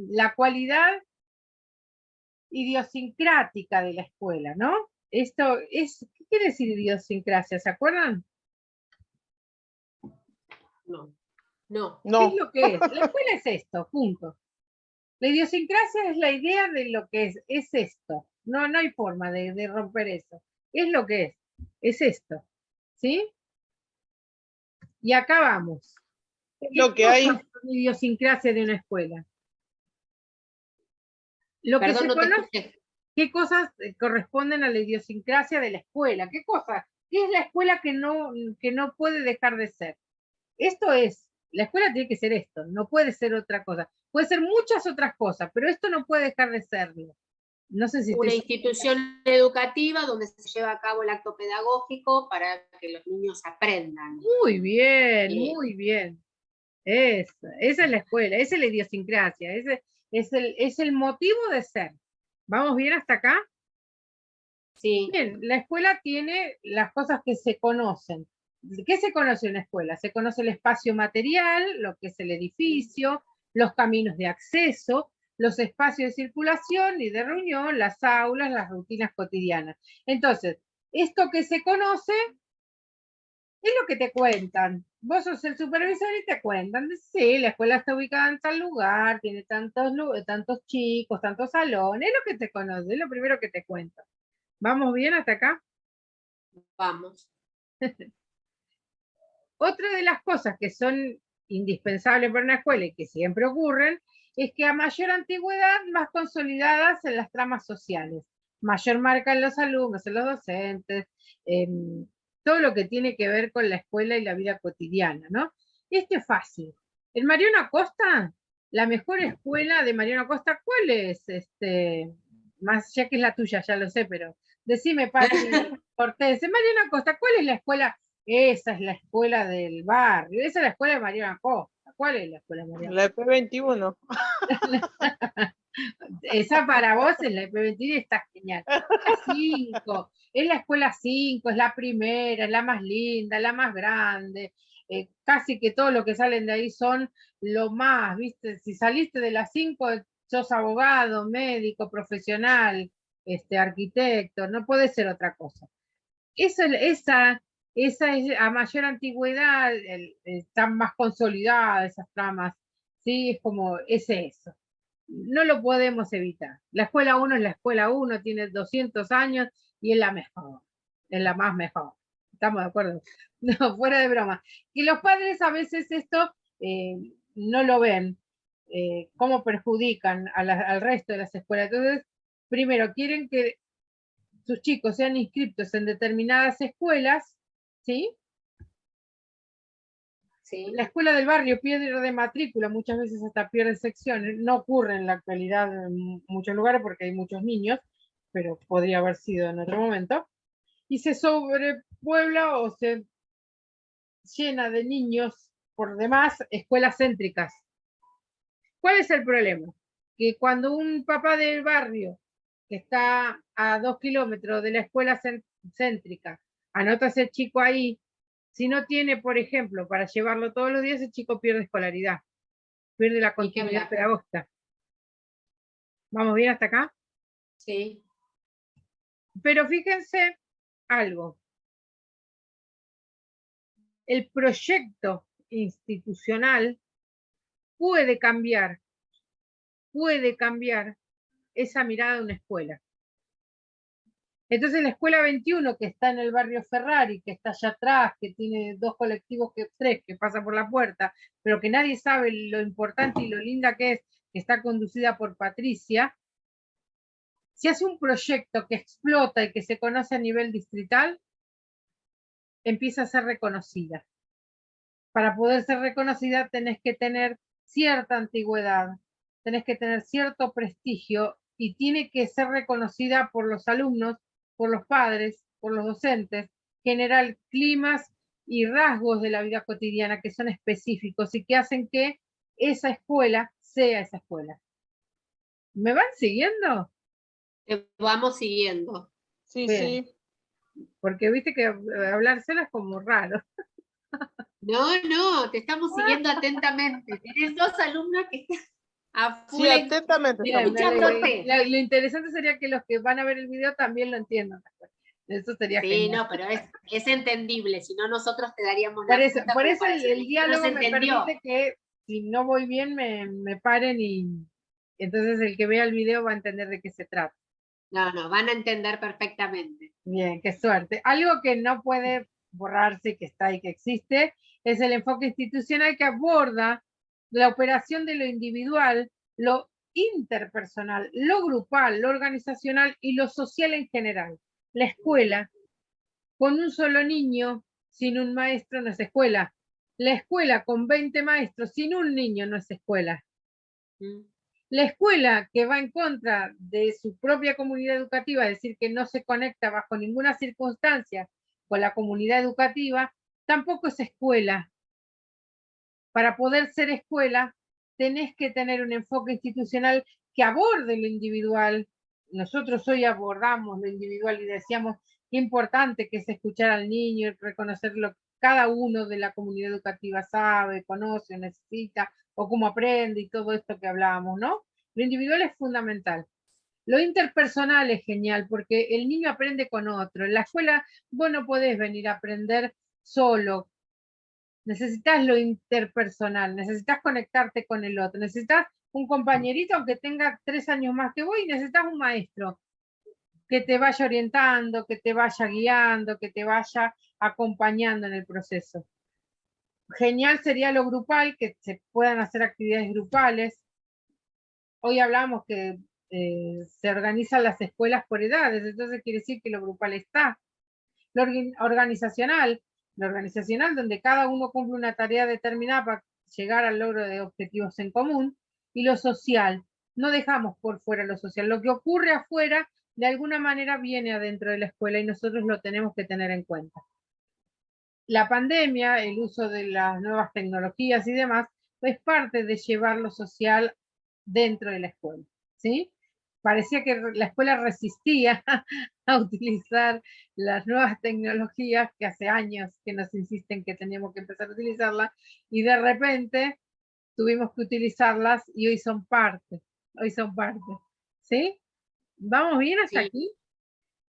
la cualidad idiosincrática de la escuela, no? Esto es, ¿qué quiere decir idiosincrasia? ¿Se acuerdan? No. No. ¿Qué es lo que es? La escuela es esto, punto. La idiosincrasia es la idea de lo que es esto. No hay forma de romper eso. Es lo que es esto. ¿Sí? Y acá vamos. Lo que hay. La idiosincrasia de una escuela. Lo que Perdón, se no te conoce, escuché. ¿qué cosas corresponden a la idiosincrasia de la escuela? ¿Qué cosas? ¿Qué es la escuela que no puede dejar de ser? Esto es, la escuela tiene que ser esto, no puede ser otra cosa. Puede ser muchas otras cosas, pero esto no puede dejar de serlo. No sé si Una institución educativa donde se lleva a cabo el acto pedagógico para que los niños aprendan. Muy bien, muy bien. Esa es la escuela, esa es la idiosincrasia, ese es el motivo de ser. ¿Vamos bien hasta acá? Sí. Bien, la escuela tiene las cosas que se conocen. ¿Qué se conoce en la escuela? Se conoce el espacio material, lo que es el edificio, los caminos de acceso, los espacios de circulación y de reunión, las aulas, las rutinas cotidianas. Entonces, esto que se conoce es lo que te cuentan. Vos sos el supervisor y te cuentan. Sí, la escuela está ubicada en tal lugar, tiene tantos chicos, tantos salones, es lo que te conoce, es lo primero que te cuentan. ¿Vamos bien hasta acá? Vamos. Otra de las cosas que son indispensables para una escuela y que siempre ocurren es que a mayor antigüedad, más consolidadas en las tramas sociales, mayor marca en los alumnos, en los docentes, en todo lo que tiene que ver con la escuela y la vida cotidiana, ¿no? Esto es fácil. En Mariano Acosta, la mejor escuela de Mariano Acosta, ¿cuál es? Más ya que es la tuya, ya lo sé, pero decime, Pati Cortés, en Mariano Acosta, ¿cuál es la escuela? Esa es la escuela del barrio, esa es la escuela de Mariano Acosta. ¿Cuál es la escuela de Mariano Acosta? La EP21. Esa para vos es la EP21 y está genial. La 5, es la escuela 5, es la primera, es la más linda, la más grande. Casi que todo lo que salen de ahí son lo más, ¿viste? Si saliste de la 5, sos abogado, médico, profesional, arquitecto, no puede ser otra cosa. Esa es a mayor antigüedad, están más consolidadas esas tramas, ¿sí? Es eso. No lo podemos evitar. La escuela 1 es la escuela 1, tiene 200 años y es la mejor, es la más mejor. ¿Estamos de acuerdo? No, fuera de broma. Que los padres a veces esto no lo ven, cómo perjudican al resto de las escuelas. Entonces, primero, quieren que sus chicos sean inscritos en determinadas escuelas, ¿sí? Sí. La escuela del barrio pierde matrícula, muchas veces hasta pierde secciones. No ocurre en la actualidad en muchos lugares porque hay muchos niños, pero podría haber sido en otro momento. Y se sobrepuebla o se llena de niños por demás escuelas céntricas. ¿Cuál es el problema? Que cuando un papá del barrio que está a 2 kilómetros de la escuela céntrica anota a ese chico ahí, si no tiene, por ejemplo, para llevarlo todos los días, el chico pierde escolaridad, pierde la continuidad pedagógica. ¿Vamos bien hasta acá? Sí. Pero fíjense algo. El proyecto institucional puede cambiar esa mirada de una escuela. Entonces la escuela 21, que está en el barrio Ferrari, que está allá atrás, que tiene 2 colectivos, tres que pasan por la puerta, pero que nadie sabe lo importante y lo linda que es, que está conducida por Patricia, si hace un proyecto que explota y que se conoce a nivel distrital, empieza a ser reconocida. Para poder ser reconocida tenés que tener cierta antigüedad, tenés que tener cierto prestigio y tiene que ser reconocida por los alumnos, por los padres, por los docentes, generar climas y rasgos de la vida cotidiana que son específicos y que hacen que esa escuela sea esa escuela. ¿Me van siguiendo? Te vamos siguiendo. Sí, Bien. sí. Porque viste que hablársela es como raro. No, te estamos siguiendo atentamente. Tenés 2 alumnas que están a full Sí, atentamente. Bien, escuchándote. lo interesante sería que los que van a ver el video también lo entiendan. Eso sería Sí, genial. no, pero es entendible, si no nosotros te daríamos Por la eso, punta por como eso para el decirle, diálogo no se me entendió. permite que si no voy bien me paren y entonces el que vea el video va a entender de qué se trata. No, van a entender perfectamente. Bien, qué suerte. Algo que no puede borrarse, que está y que existe, es el enfoque institucional que aborda la operación de lo individual, lo interpersonal, lo grupal, lo organizacional y lo social en general. La escuela, con un solo niño, sin un maestro, no es escuela. La escuela con 20 maestros, sin un niño, no es escuela. La escuela que va en contra de su propia comunidad educativa, es decir, que no se conecta bajo ninguna circunstancia con la comunidad educativa, tampoco es escuela. Para poder ser escuela, tenés que tener un enfoque institucional que aborde lo individual. Nosotros hoy abordamos lo individual y decíamos qué importante que es escuchar al niño y reconocer lo que cada uno de la comunidad educativa sabe, conoce, necesita, o cómo aprende y todo esto que hablábamos, ¿no? Lo individual es fundamental. Lo interpersonal es genial porque el niño aprende con otro. En la escuela vos no podés venir a aprender solo. Necesitas lo interpersonal, necesitas conectarte con el otro, necesitas un compañerito aunque tenga 3 años más que vos y necesitas un maestro que te vaya orientando, que te vaya guiando, que te vaya acompañando en el proceso. Genial sería lo grupal, que se puedan hacer actividades grupales. Hoy hablamos que se organizan las escuelas por edades, entonces quiere decir que lo grupal está. Lo organizacional donde cada uno cumple una tarea determinada para llegar al logro de objetivos en común, y lo social, no dejamos por fuera lo social, lo que ocurre afuera de alguna manera viene adentro de la escuela y nosotros lo tenemos que tener en cuenta. La pandemia, el uso de las nuevas tecnologías y demás, es parte de llevar lo social dentro de la escuela, ¿sí? Parecía que la escuela resistía a utilizar las nuevas tecnologías que hace años que nos insisten que teníamos que empezar a utilizarlas y de repente tuvimos que utilizarlas y hoy son parte, ¿sí? ¿Vamos bien hasta aquí?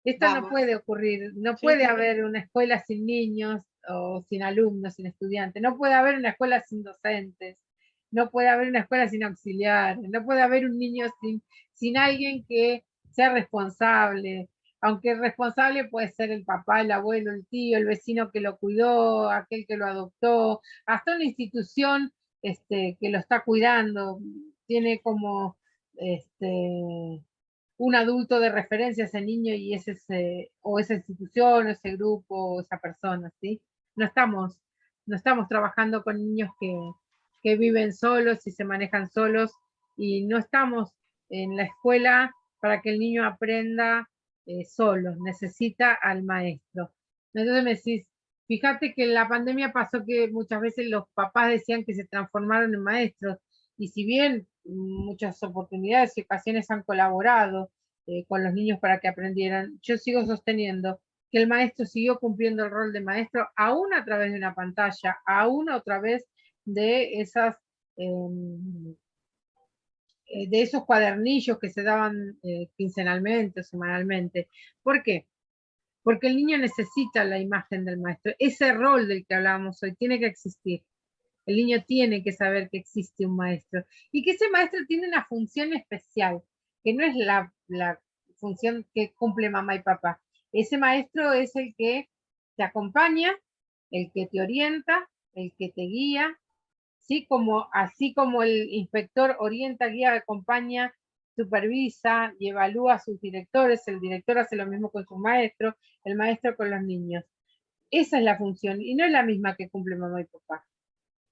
Esto no puede ocurrir, no puede haber una escuela sin niños o sin alumnos, sin estudiantes, no puede haber una escuela sin docentes, no puede haber una escuela sin auxiliares, no puede haber un niño sin alguien que sea responsable, aunque el responsable puede ser el papá, el abuelo, el tío, el vecino que lo cuidó, aquel que lo adoptó, hasta una institución que lo está cuidando, tiene como un adulto de referencia a ese niño y o esa institución, o ese grupo, o esa persona, ¿sí? No estamos no estamos trabajando con niños que viven solos y se manejan solos, y no estamos en la escuela para que el niño aprenda solo, necesita al maestro. Entonces me decís, fíjate que en la pandemia pasó que muchas veces los papás decían que se transformaron en maestros, y si bien muchas oportunidades y ocasiones han colaborado con los niños para que aprendieran, yo sigo sosteniendo que el maestro siguió cumpliendo el rol de maestro aún a través de una pantalla, aún a través de esas de esos cuadernillos que se daban quincenalmente o semanalmente. ¿Por qué? Porque el niño necesita la imagen del maestro. Ese rol del que hablábamos hoy tiene que existir. El niño tiene que saber que existe un maestro y que ese maestro tiene una función especial, que no es la función que cumple mamá y papá. Ese maestro es el que te acompaña, el que te orienta, el que te guía, ¿sí? Así como el inspector orienta, guía, acompaña, supervisa y evalúa a sus directores, el director hace lo mismo con su maestro, el maestro con los niños. Esa es la función y no es la misma que cumple mamá y papá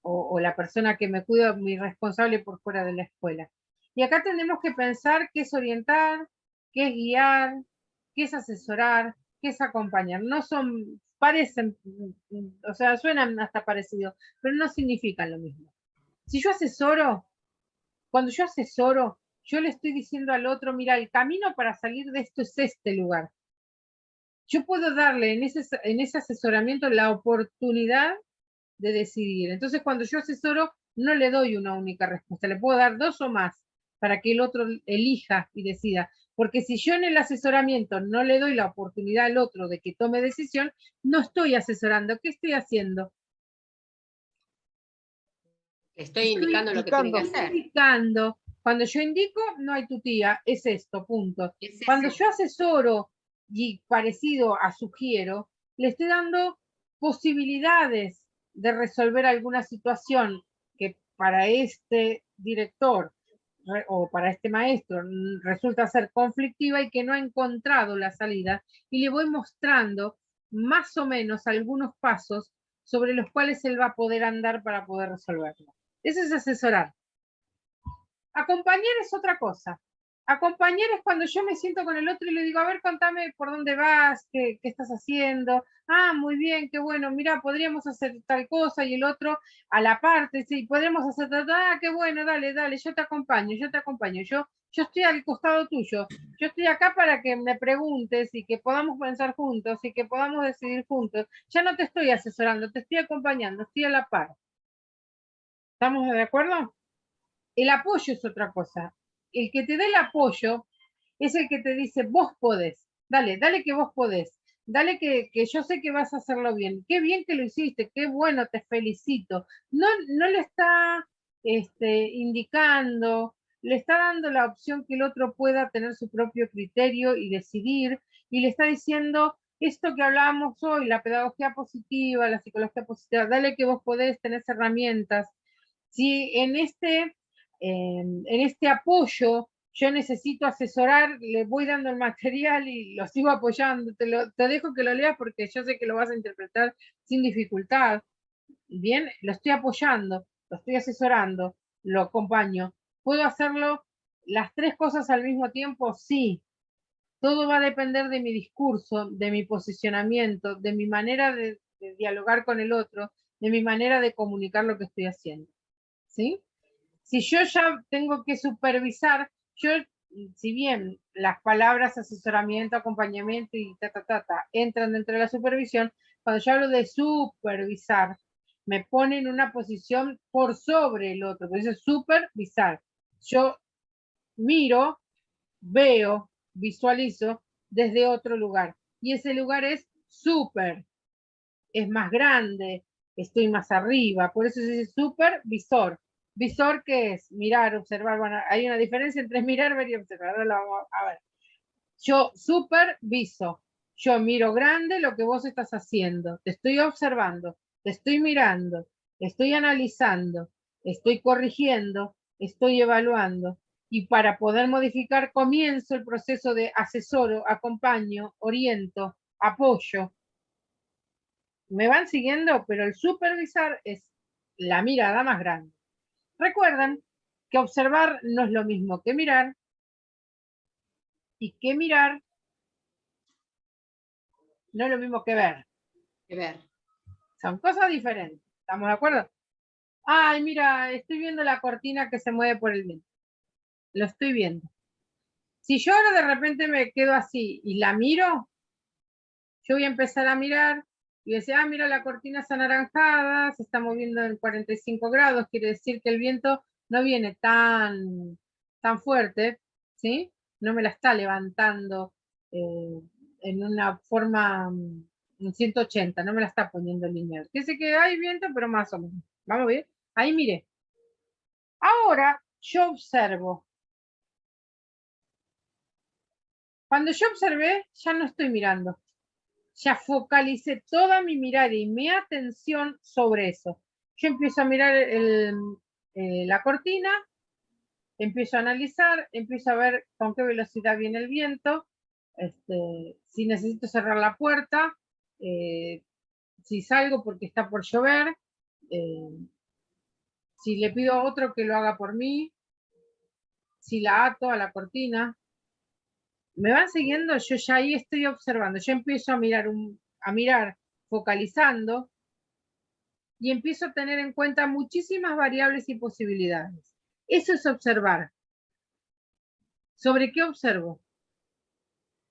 o la persona que me cuida, mi responsable por fuera de la escuela. Y acá tenemos que pensar qué es orientar, qué es guiar, qué es asesorar, qué es acompañar. No son, parecen, o sea, suenan hasta parecidos, pero no significan lo mismo. Si yo asesoro, cuando yo asesoro, yo le estoy diciendo al otro, mira, el camino para salir de esto es este lugar. Yo puedo darle en ese asesoramiento la oportunidad de decidir. Entonces, cuando yo asesoro, no le doy una única respuesta, le puedo dar 2 o más para que el otro elija y decida. Porque si yo en el asesoramiento no le doy la oportunidad al otro de que tome decisión, no estoy asesorando. ¿Qué estoy haciendo? Estoy indicando lo que tiene que hacer. Indicando. Cuando yo indico, no hay tu tía, es esto, punto. Es Cuando yo asesoro y parecido a sugiero, le estoy dando posibilidades de resolver alguna situación que para este director o para este maestro resulta ser conflictiva y que no ha encontrado la salida, y le voy mostrando más o menos algunos pasos sobre los cuales él va a poder andar para poder resolverlo. Eso es asesorar. Acompañar es otra cosa. Acompañar es cuando yo me siento con el otro y le digo, a ver, contame por dónde vas, qué estás haciendo. Ah, muy bien, qué bueno, mira, podríamos hacer tal cosa, y el otro a la parte, sí, podemos hacer tal, ah, qué bueno, dale, dale, yo te acompaño, yo estoy al costado tuyo, yo estoy acá para que me preguntes y que podamos pensar juntos y que podamos decidir juntos. Ya no te estoy asesorando, te estoy acompañando, estoy a la par. ¿Estamos de acuerdo? El apoyo es otra cosa. El que te da el apoyo es el que te dice, vos podés, dale, dale que vos podés, dale que yo sé que vas a hacerlo bien, qué bien que lo hiciste, qué bueno, te felicito. No, no le está indicando, le está dando la opción que el otro pueda tener su propio criterio y decidir, y le está diciendo esto que hablábamos hoy, la pedagogía positiva, la psicología positiva, dale que vos podés, tenés herramientas. Si en este apoyo yo necesito asesorar, le voy dando el material y lo sigo apoyando, te dejo que lo leas porque yo sé que lo vas a interpretar sin dificultad. Bien, lo estoy apoyando, lo estoy asesorando, lo acompaño. ¿Puedo hacerlo las 3 cosas al mismo tiempo? Sí. Todo va a depender de mi discurso, de mi posicionamiento, de mi manera de dialogar con el otro, de mi manera de comunicar lo que estoy haciendo. ¿Sí? Si yo ya tengo que supervisar, yo, si bien las palabras asesoramiento, acompañamiento y entran dentro de la supervisión, cuando yo hablo de supervisar, me pone en una posición por sobre el otro, por eso es supervisar. Yo miro, veo, visualizo desde otro lugar, y ese lugar es super, es más grande, estoy más arriba, por eso se dice supervisor. Visor, ¿qué es? Mirar, observar. Bueno, hay una diferencia entre mirar, ver y observar. Ahora lo vamos a ver. Yo superviso. Yo miro grande lo que vos estás haciendo. Te estoy observando, te estoy mirando, estoy analizando, estoy corrigiendo, estoy evaluando. Y para poder modificar, comienzo el proceso de asesoro, acompaño, oriento, apoyo. Me van siguiendo, pero el supervisar es la mirada más grande. Recuerden que observar no es lo mismo que mirar, y que mirar no es lo mismo que ver. Que ver. Son cosas diferentes. ¿Estamos de acuerdo? Ay, mira, estoy viendo la cortina que se mueve por el viento. Lo estoy viendo. Si yo ahora de repente me quedo así y la miro, yo voy a empezar a mirar y decir, ah, mira, la cortina es anaranjada, se está moviendo en 45 grados, quiere decir que el viento no viene tan fuerte, ¿sí? No me la está levantando en una forma en 180, no me la está poniendo lineal. Dice que hay viento, pero más o menos. Vamos a ver. Ahí mire. Ahora yo observo. Cuando yo observé, ya no estoy mirando. Ya focalicé toda mi mirada y mi atención sobre eso. Yo empiezo a mirar la cortina, empiezo a analizar, empiezo a ver con qué velocidad viene el viento, si necesito cerrar la puerta, si salgo porque está por llover, si le pido a otro que lo haga por mí, si la ato a la cortina. ¿Me van siguiendo? Yo ya ahí estoy observando, yo empiezo a mirar focalizando, y empiezo a tener en cuenta muchísimas variables y posibilidades. Eso es observar. ¿Sobre qué observo?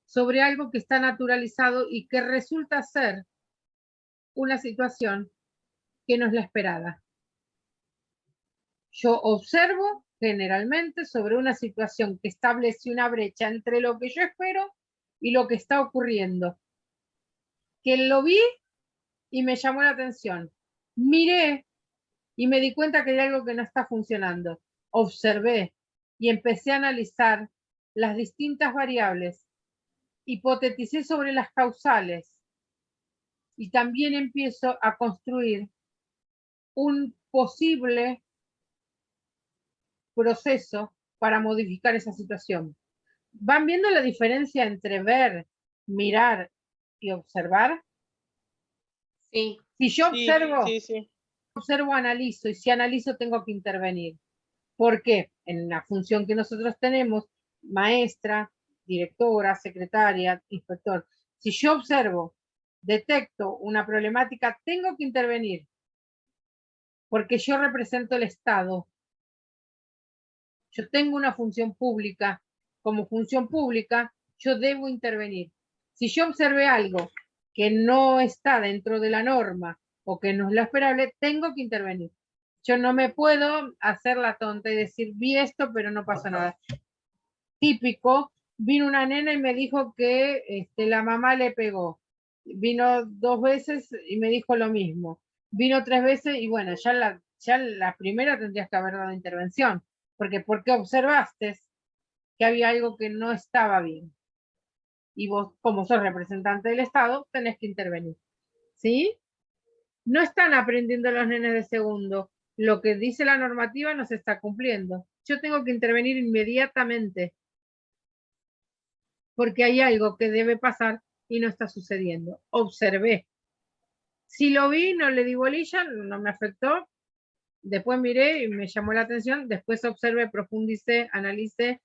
Sobre algo que está naturalizado y que resulta ser una situación que no es la esperada. Yo observo generalmente sobre una situación que establece una brecha entre lo que yo espero y lo que está ocurriendo. Que lo vi y me llamó la atención. Miré y me di cuenta que hay algo que no está funcionando. Observé y empecé a analizar las distintas variables. Hipoteticé sobre las causales y también empiezo a construir un posible proceso para modificar esa situación. ¿Van viendo la diferencia entre ver, mirar y observar? Sí. Si yo observo, Sí. observo, analizo, y si analizo tengo que intervenir. ¿Por qué? En la función que nosotros tenemos, maestra, directora, secretaria, inspector, si yo observo, detecto una problemática, tengo que intervenir, porque yo represento el Estado. Yo tengo una función pública. Como función pública, yo debo intervenir. Si yo observé algo que no está dentro de la norma o que no es lo esperable, tengo que intervenir. Yo no me puedo hacer la tonta y decir, vi esto, pero no pasó nada. Típico, vino una nena y me dijo que la mamá le pegó. Vino 2 veces y me dijo lo mismo. Vino 3 veces y bueno, ya la primera tendrías que haber dado intervención. Porque observaste que había algo que no estaba bien. Y vos, como sos representante del Estado, tenés que intervenir. ¿Sí? No están aprendiendo los nenes de segundo. Lo que dice la normativa no se está cumpliendo. Yo tengo que intervenir inmediatamente porque hay algo que debe pasar y no está sucediendo. Observé. Si lo vi, no le di bolilla, no me afectó. Después miré y me llamó la atención. Después observé, profundicé, analicé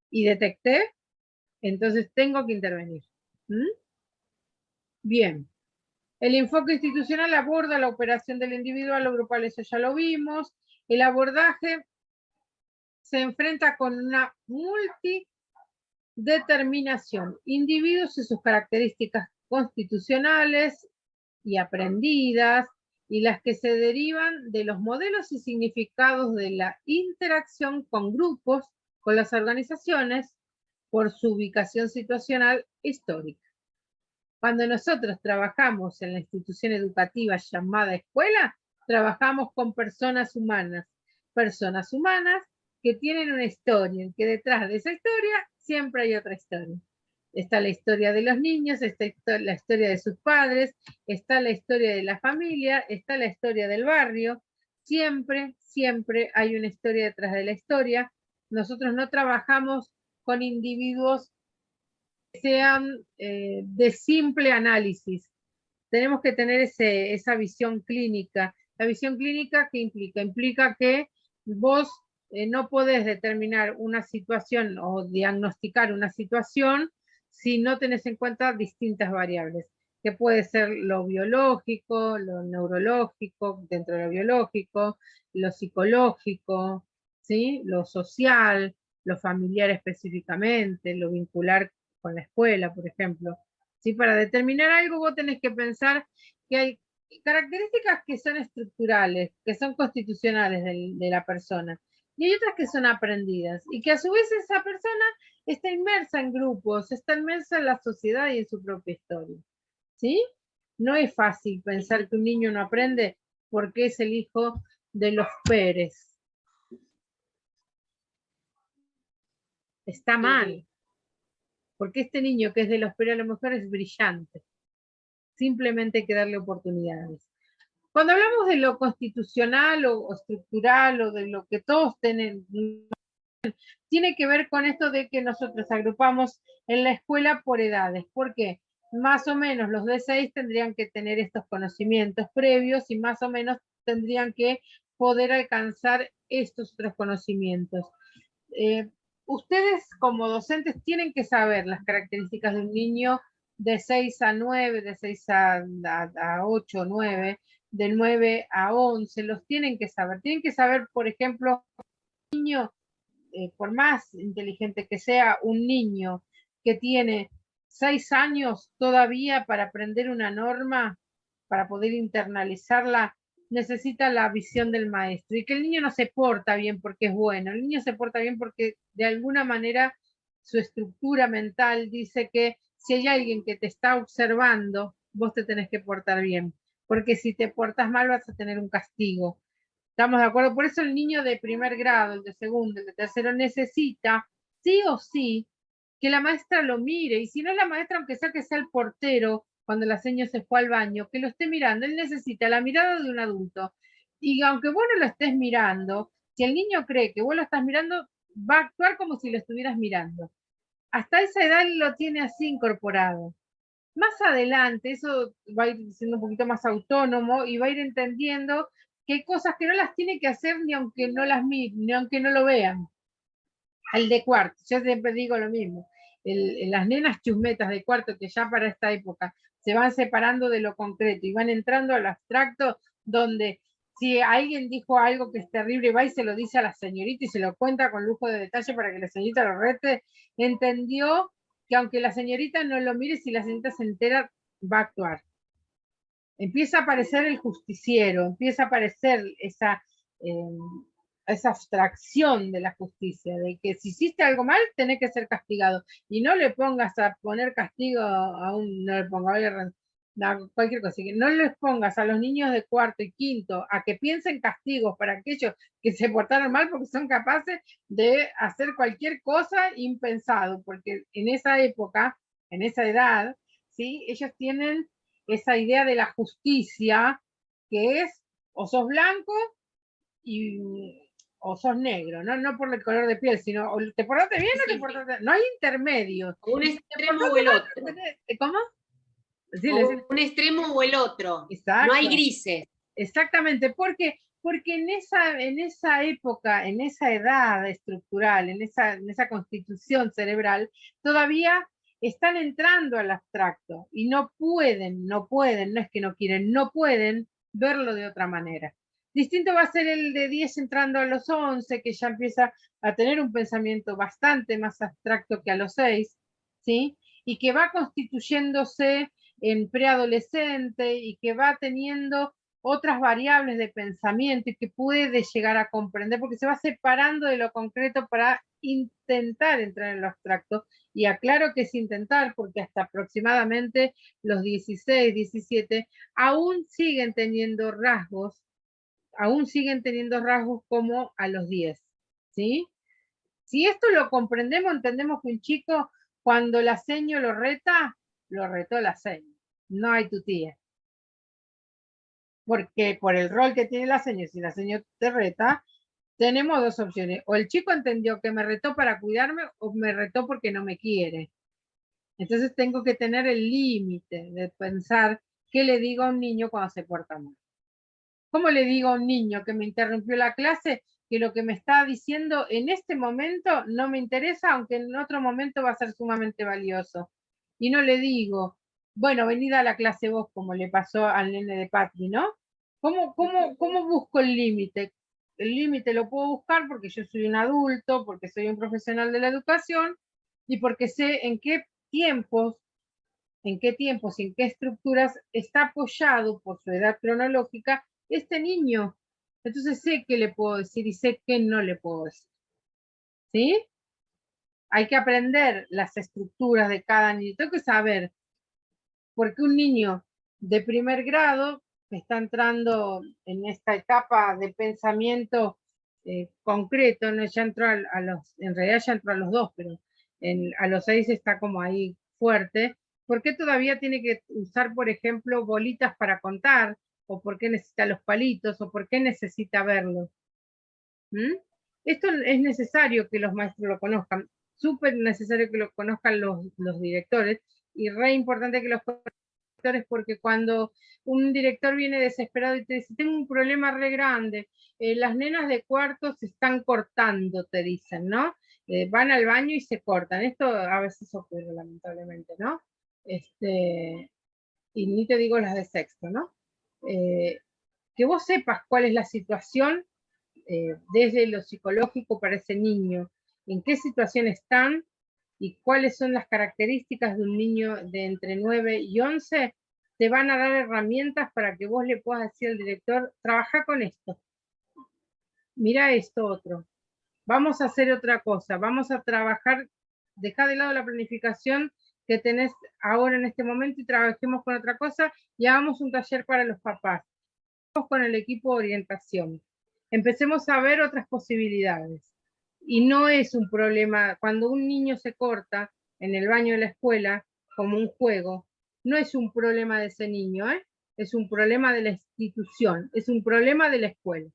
y detecté. Entonces tengo que intervenir. Bien. El enfoque institucional aborda la operación del individual o grupal, eso ya lo vimos. El abordaje se enfrenta con una multideterminación, individuos y sus características constitucionales y aprendidas, y las que se derivan de los modelos y significados de la interacción con grupos, con las organizaciones, por su ubicación situacional histórica. Cuando nosotros trabajamos en la institución educativa llamada escuela, trabajamos con personas humanas que tienen una historia, que detrás de esa historia siempre hay otra historia. Está la historia de los niños, está la historia de sus padres, está la historia de la familia, está la historia del barrio. Siempre hay una historia detrás de la historia. Nosotros no trabajamos con individuos que sean de simple análisis. tenemos que tener esa visión clínica. La visión clínica, ¿qué implica? Implica que vos no podés determinar una situación o diagnosticar una situación si no tenés en cuenta distintas variables, que puede ser lo biológico, lo neurológico, dentro de lo biológico, lo psicológico, ¿sí? Lo social, lo familiar específicamente, lo vincular con la escuela, por ejemplo. ¿Sí? Para determinar algo vos tenés que pensar que hay características que son estructurales, que son constitucionales de la persona, y hay otras que son aprendidas, y que a su vez esa persona está inmersa en grupos, está inmersa en la sociedad y en su propia historia. ¿Sí? No es fácil pensar que un niño no aprende porque es el hijo de los Pérez. Está mal. Porque este niño que es de los Pérez a lo mejor es brillante. Simplemente hay que darle oportunidades. Cuando hablamos de lo constitucional o estructural o de lo que todos tienen, tiene que ver con esto de que nosotros agrupamos en la escuela por edades. ¿Por qué? Más o menos los de 6 tendrían que tener estos conocimientos previos y más o menos tendrían que poder alcanzar estos otros conocimientos. Ustedes como docentes tienen que saber las características de un niño de 6 a 9, de 6 a 8, 9, de 9 a 11, los tienen que saber. Tienen que saber, por ejemplo, un niño, por más inteligente que sea, un niño que tiene 6 años todavía para aprender una norma, para poder internalizarla, necesita la visión del maestro, y que el niño no se porta bien porque es bueno, el niño se porta bien porque de alguna manera su estructura mental dice que si hay alguien que te está observando, vos te tenés que portar bien, porque si te portas mal vas a tener un castigo. ¿Estamos de acuerdo? Por eso el niño de primer grado, el de segundo, el de tercero, necesita sí o sí que la maestra lo mire, y si no es la maestra, aunque sea que sea el portero, cuando la señora se fue al baño, que lo esté mirando. Él necesita la mirada de un adulto. Y aunque vos no lo estés mirando, si el niño cree que vos lo estás mirando, va a actuar como si lo estuvieras mirando. Hasta esa edad lo tiene así incorporado. Más adelante eso va a ir siendo un poquito más autónomo y va a ir entendiendo que hay cosas que no las tiene que hacer ni aunque no las miren, ni aunque no lo vean. Al de cuarto, yo siempre digo lo mismo, las nenas chusmetas de cuarto que ya para esta época se van separando de lo concreto y van entrando al abstracto, donde si alguien dijo algo que es terrible, va y se lo dice a la señorita y se lo cuenta con lujo de detalle para que la señorita lo rete, entendió que aunque la señorita no lo mire, si la señorita se entera, va a actuar. Empieza a aparecer el justiciero, empieza a aparecer esa abstracción de la justicia, de que si hiciste algo mal, tenés que ser castigado. Y no le pongas a poner castigo a un, no le ponga a cualquier cosa, que no les pongas a los niños de cuarto y quinto a que piensen castigos para aquellos que se portaron mal, porque son capaces de hacer cualquier cosa impensado, porque en esa época, en esa edad, ¿sí? Ellos tienen esa idea de la justicia, que es o sos blanco o sos negro, no por el color de piel, sino o te portaste bien o te portaste bien. No hay intermedios. Un extremo o el otro. ¿Cómo? Sí, un extremo o el otro. Exacto. No hay grises. Exactamente, porque en esa época, en esa edad estructural, en esa constitución cerebral, todavía están entrando al abstracto y no pueden, no es que no quieren, no pueden verlo de otra manera. Distinto va a ser el de 10 entrando a los 11, que ya empieza a tener un pensamiento bastante más abstracto que a los 6, ¿sí? Y que va constituyéndose en preadolescente y que va teniendo otras variables de pensamiento y que puede llegar a comprender, porque se va separando de lo concreto para intentar entrar en lo abstracto. Y aclaro que es intentar, porque hasta aproximadamente los 16, 17, aún siguen teniendo rasgos como a los 10, ¿sí? Si esto lo comprendemos, entendemos que un chico, cuando la seño lo reta, lo retó la seño, no hay tu tía. Porque por el rol que tiene la seño, si la seño te reta, tenemos dos opciones. O el chico entendió que me retó para cuidarme, o me retó porque no me quiere. Entonces tengo que tener el límite de pensar ¿qué le digo a un niño cuando se porta mal? ¿Cómo le digo a un niño que me interrumpió la clase que lo que me está diciendo en este momento no me interesa, aunque en otro momento va a ser sumamente valioso? Y no le digo, bueno, venid a la clase vos, como le pasó al nene de Patri, ¿no? ¿Cómo busco el límite? El límite lo puedo buscar porque yo soy un adulto, porque soy un profesional de la educación y porque sé en qué tiempos y en qué estructuras está apoyado por su edad cronológica este niño. Entonces sé qué le puedo decir y sé qué no le puedo decir. ¿Sí? Hay que aprender las estructuras de cada niño. Tengo que saber por qué un niño de primer grado que está entrando en esta etapa de pensamiento concreto, no ya entró en realidad ya entró a los 2, pero a los 6 está como ahí fuerte. ¿Por qué todavía tiene que usar, por ejemplo, bolitas para contar? ¿O por qué necesita los palitos? ¿O por qué necesita verlo? ¿Mm? Esto es necesario que los maestros lo conozcan, súper necesario que lo conozcan los directores, y re importante que los directores, porque cuando un director viene desesperado y te dice, tengo un problema re grande, las nenas de cuarto se están cortando, te dicen, ¿no? Van al baño y se cortan. Esto a veces ocurre, lamentablemente, ¿no? Y ni te digo las de sexto, ¿no? Que vos sepas cuál es la situación desde lo psicológico para ese niño, en qué situación están y cuáles son las características de un niño de entre 9 y 11, te van a dar herramientas para que vos le puedas decir al director, trabaja con esto, mira esto otro, vamos a hacer otra cosa, vamos a trabajar, deja de lado la planificación que tenés ahora en este momento y trabajemos con otra cosa y hagamos un taller para los papás, con el equipo de orientación. Empecemos a ver otras posibilidades. Y no es un problema, cuando un niño se corta en el baño de la escuela, como un juego, no es un problema de ese niño, ¿eh? Es un problema de la institución, es un problema de la escuela.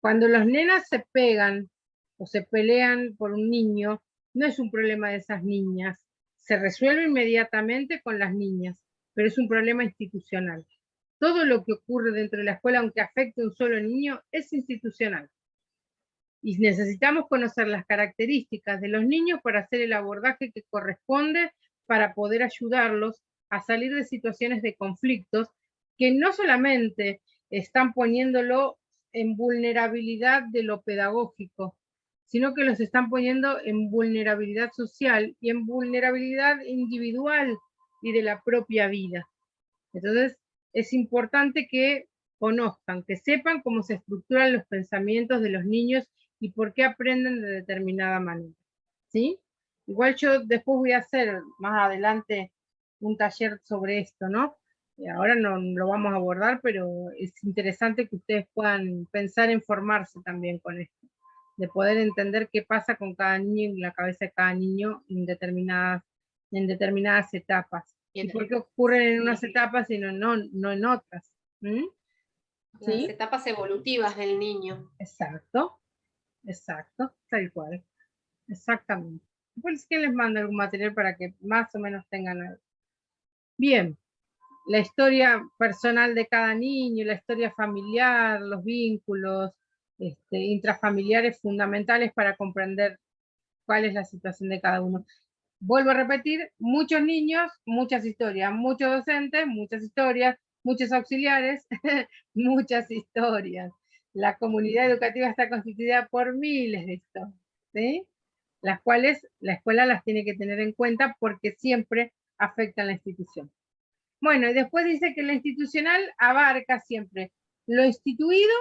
Cuando las nenas se pegan o se pelean por un niño, no es un problema de esas niñas, se resuelve inmediatamente con las niñas, pero es un problema institucional. Todo lo que ocurre dentro de la escuela, aunque afecte a un solo niño, es institucional. Y necesitamos conocer las características de los niños para hacer el abordaje que corresponde para poder ayudarlos a salir de situaciones de conflictos que no solamente están poniéndolo en vulnerabilidad de lo pedagógico, sino que los están poniendo en vulnerabilidad social y en vulnerabilidad individual y de la propia vida. Entonces, es importante que conozcan, que sepan cómo se estructuran los pensamientos de los niños y por qué aprenden de determinada manera. ¿Sí? Igual yo después voy a hacer más adelante un taller sobre esto, ¿no? Ahora no lo vamos a abordar, pero es interesante que ustedes puedan pensar en formarse también con esto, de poder entender qué pasa con cada niño en la cabeza de cada niño en determinadas etapas. ¿Y por qué ocurren en unas etapas y no en otras? ¿Mm? Las ¿Sí? etapas evolutivas del niño. Exacto, tal cual. Exactamente. Pues que les mando algún material para que más o menos tengan algo. Bien, la historia personal de cada niño, la historia familiar, los vínculos intrafamiliares fundamentales para comprender cuál es la situación de cada uno. Vuelvo a repetir, muchos niños, muchas historias, muchos docentes, muchas historias, muchos auxiliares, muchas historias. La comunidad educativa está constituida por miles de historias, ¿sí? Las cuales la escuela las tiene que tener en cuenta porque siempre afectan a la institución. Bueno, y después dice que la institucional abarca siempre lo instituido,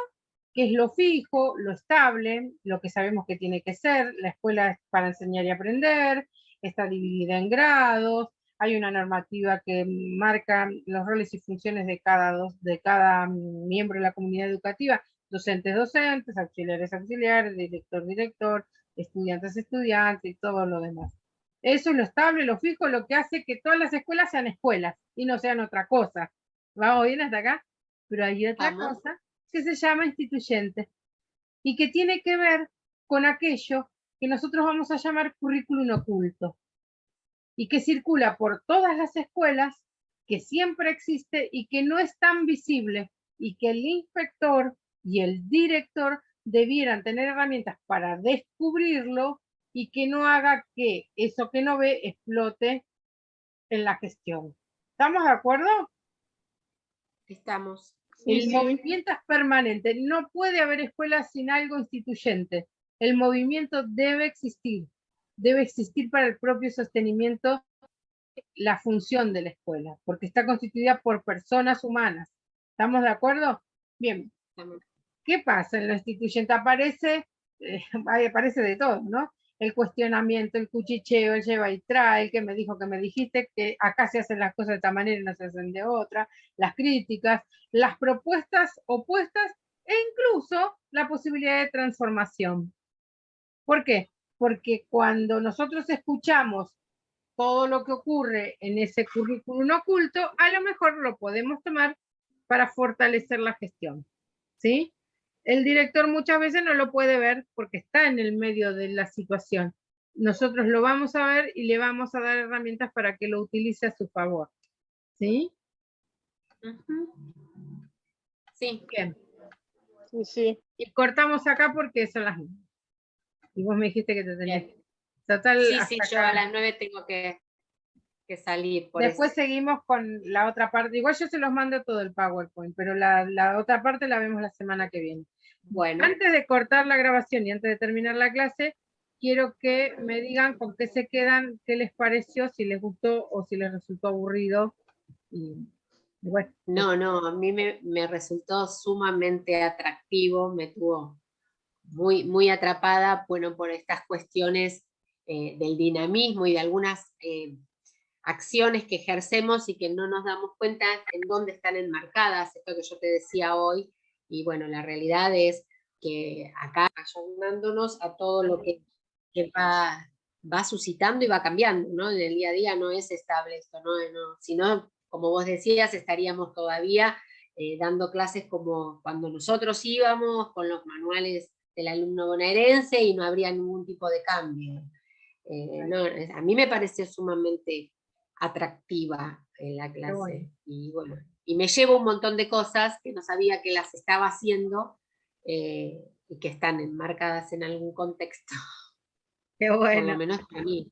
que es lo fijo, lo estable, lo que sabemos que tiene que ser. La escuela es para enseñar y aprender, está dividida en grados, hay una normativa que marca los roles y funciones de cada miembro de la comunidad educativa, docentes, auxiliares, director, estudiantes y todo lo demás. Eso es lo estable, lo fijo, lo que hace que todas las escuelas sean escuelas y no sean otra cosa. ¿Vamos bien hasta acá? Pero hay otra cosa que se llama instituyente y que tiene que ver con aquello que nosotros vamos a llamar currículum oculto y que circula por todas las escuelas, que siempre existe y que no es tan visible, y que el inspector y el director debieran tener herramientas para descubrirlo y que no haga que eso que no ve explote en la gestión. ¿Estamos de acuerdo? Estamos. El movimiento es permanente. No puede haber escuelas sin algo instituyente. El movimiento debe existir. Debe existir para el propio sostenimiento, la función de la escuela, porque está constituida por personas humanas. ¿Estamos de acuerdo? Bien. ¿Qué pasa en lo instituyente? Aparece de todo, ¿no? El cuestionamiento, el cuchicheo, el lleva y trae, el que me dijo que me dijiste, que acá se hacen las cosas de esta manera y no se hacen de otra, las críticas, las propuestas opuestas e incluso la posibilidad de transformación. ¿Por qué? Porque cuando nosotros escuchamos todo lo que ocurre en ese currículum oculto, a lo mejor lo podemos tomar para fortalecer la gestión, ¿sí? El director muchas veces no lo puede ver porque está en el medio de la situación. Nosotros lo vamos a ver y le vamos a dar herramientas para que lo utilice a su favor, ¿sí? Sí. Bien. Sí, sí. Y cortamos acá porque son las 9. Y vos me dijiste que te tenías que... Total, Sí, sí, yo acá. a las 9 tengo que salir. Por Después eso. seguimos con la otra parte. Igual yo se los mando todo el PowerPoint, pero la otra parte la vemos la semana que viene. Bueno. Antes de cortar la grabación y antes de terminar la clase, quiero que me digan con qué se quedan, qué les pareció, si les gustó o si les resultó aburrido. Y bueno. No, a mí me resultó sumamente atractivo, me tuvo muy, muy atrapada, bueno, por estas cuestiones del dinamismo y de algunas acciones que ejercemos y que no nos damos cuenta en dónde están enmarcadas, esto que yo te decía hoy, y bueno, la realidad es que acá ayudándonos a todo lo que va suscitando y va cambiando, ¿no? En el día a día no es estable esto, ¿no? Sino, como vos decías, estaríamos todavía dando clases como cuando nosotros íbamos con los manuales del alumno bonaerense y no habría ningún tipo de cambio. No, a mí me pareció sumamente atractiva la clase. Bueno. Y bueno, y me llevo un montón de cosas que no sabía que las estaba haciendo y que están enmarcadas en algún contexto. Qué bueno. Por lo menos para mí.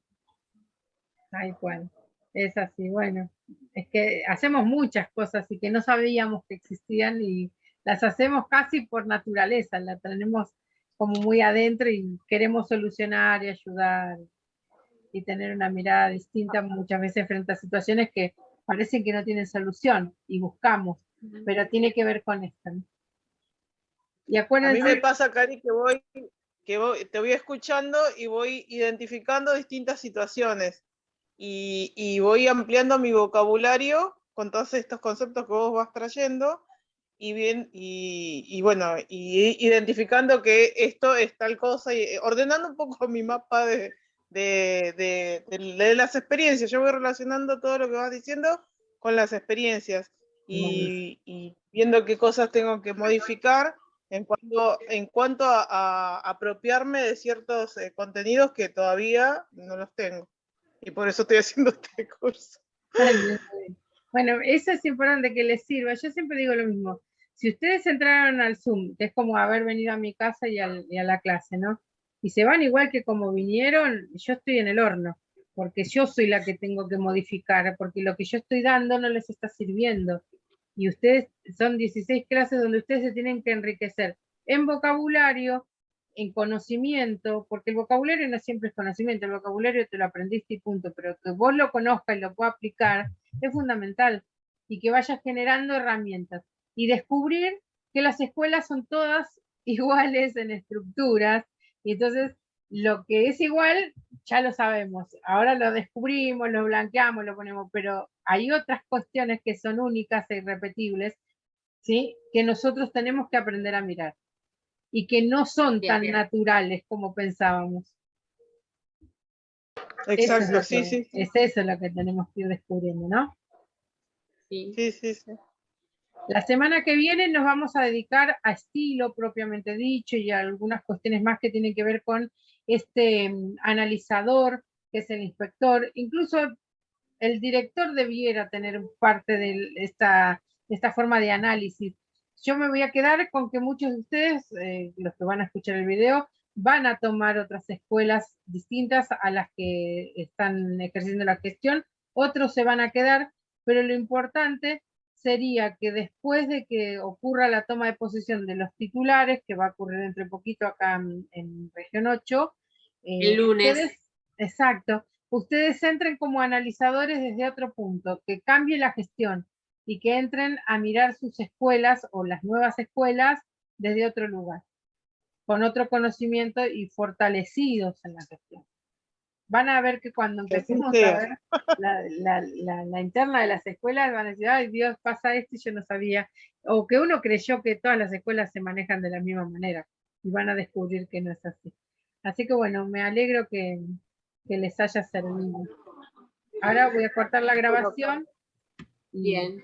Tal cual. Es así, bueno. Es que hacemos muchas cosas y que no sabíamos que existían y las hacemos casi por naturaleza, las tenemos como muy adentro y queremos solucionar y ayudar y tener una mirada distinta muchas veces frente a situaciones que parecen que no tienen solución y buscamos, pero tiene que ver con esto, ¿no? Y acuérdense, a mí me pasa, Cari, te voy escuchando y voy identificando distintas situaciones y voy ampliando mi vocabulario con todos estos conceptos que vos vas trayendo y bueno, y identificando que esto es tal cosa y ordenando un poco mi mapa de las experiencias. Yo voy relacionando todo lo que vas diciendo con las experiencias y viendo qué cosas tengo que modificar en cuanto a apropiarme de ciertos contenidos que todavía no los tengo. Y por eso estoy haciendo este curso. Bueno, eso es importante que les sirva. Yo siempre digo lo mismo. Si ustedes entraron al Zoom, que es como haber venido a mi casa y a la clase, ¿no? Y se van igual que como vinieron, yo estoy en el horno, porque yo soy la que tengo que modificar, porque lo que yo estoy dando no les está sirviendo. Y ustedes, son 16 clases donde ustedes se tienen que enriquecer en vocabulario, en conocimiento, porque el vocabulario no siempre es conocimiento, el vocabulario te lo aprendiste y punto, pero que vos lo conozcas y lo puedas aplicar es fundamental, y que vayas generando herramientas y descubrir que las escuelas son todas iguales en estructuras, y entonces lo que es igual ya lo sabemos, ahora lo descubrimos, lo blanqueamos, lo ponemos, pero hay otras cuestiones que son únicas e irrepetibles, ¿sí? Que nosotros tenemos que aprender a mirar y que no son tan naturales como pensábamos. Exacto, sí. Es eso lo que tenemos que ir descubriendo, ¿no? Sí. La semana que viene nos vamos a dedicar a estilo propiamente dicho y a algunas cuestiones más que tienen que ver con este analizador, que es el inspector. Incluso el director debiera tener parte de esta forma de análisis. Yo me voy a quedar con que muchos de ustedes, los que van a escuchar el video, van a tomar otras escuelas distintas a las que están ejerciendo la gestión, otros se van a quedar, pero lo importante sería que después de que ocurra la toma de posesión de los titulares, que va a ocurrir dentro de poquito acá en Región 8, el lunes. Exacto, ustedes entren como analizadores desde otro punto, que cambie la gestión y que entren a mirar sus escuelas o las nuevas escuelas desde otro lugar, con otro conocimiento y fortalecidos en la gestión. Van a ver que cuando empecemos a ver la interna de las escuelas, van a decir, ay Dios, pasa esto y yo no sabía, o que uno creyó que todas las escuelas se manejan de la misma manera, y van a descubrir que no es así. Así que bueno, me alegro que les haya servido. Ahora voy a cortar la grabación. Bien.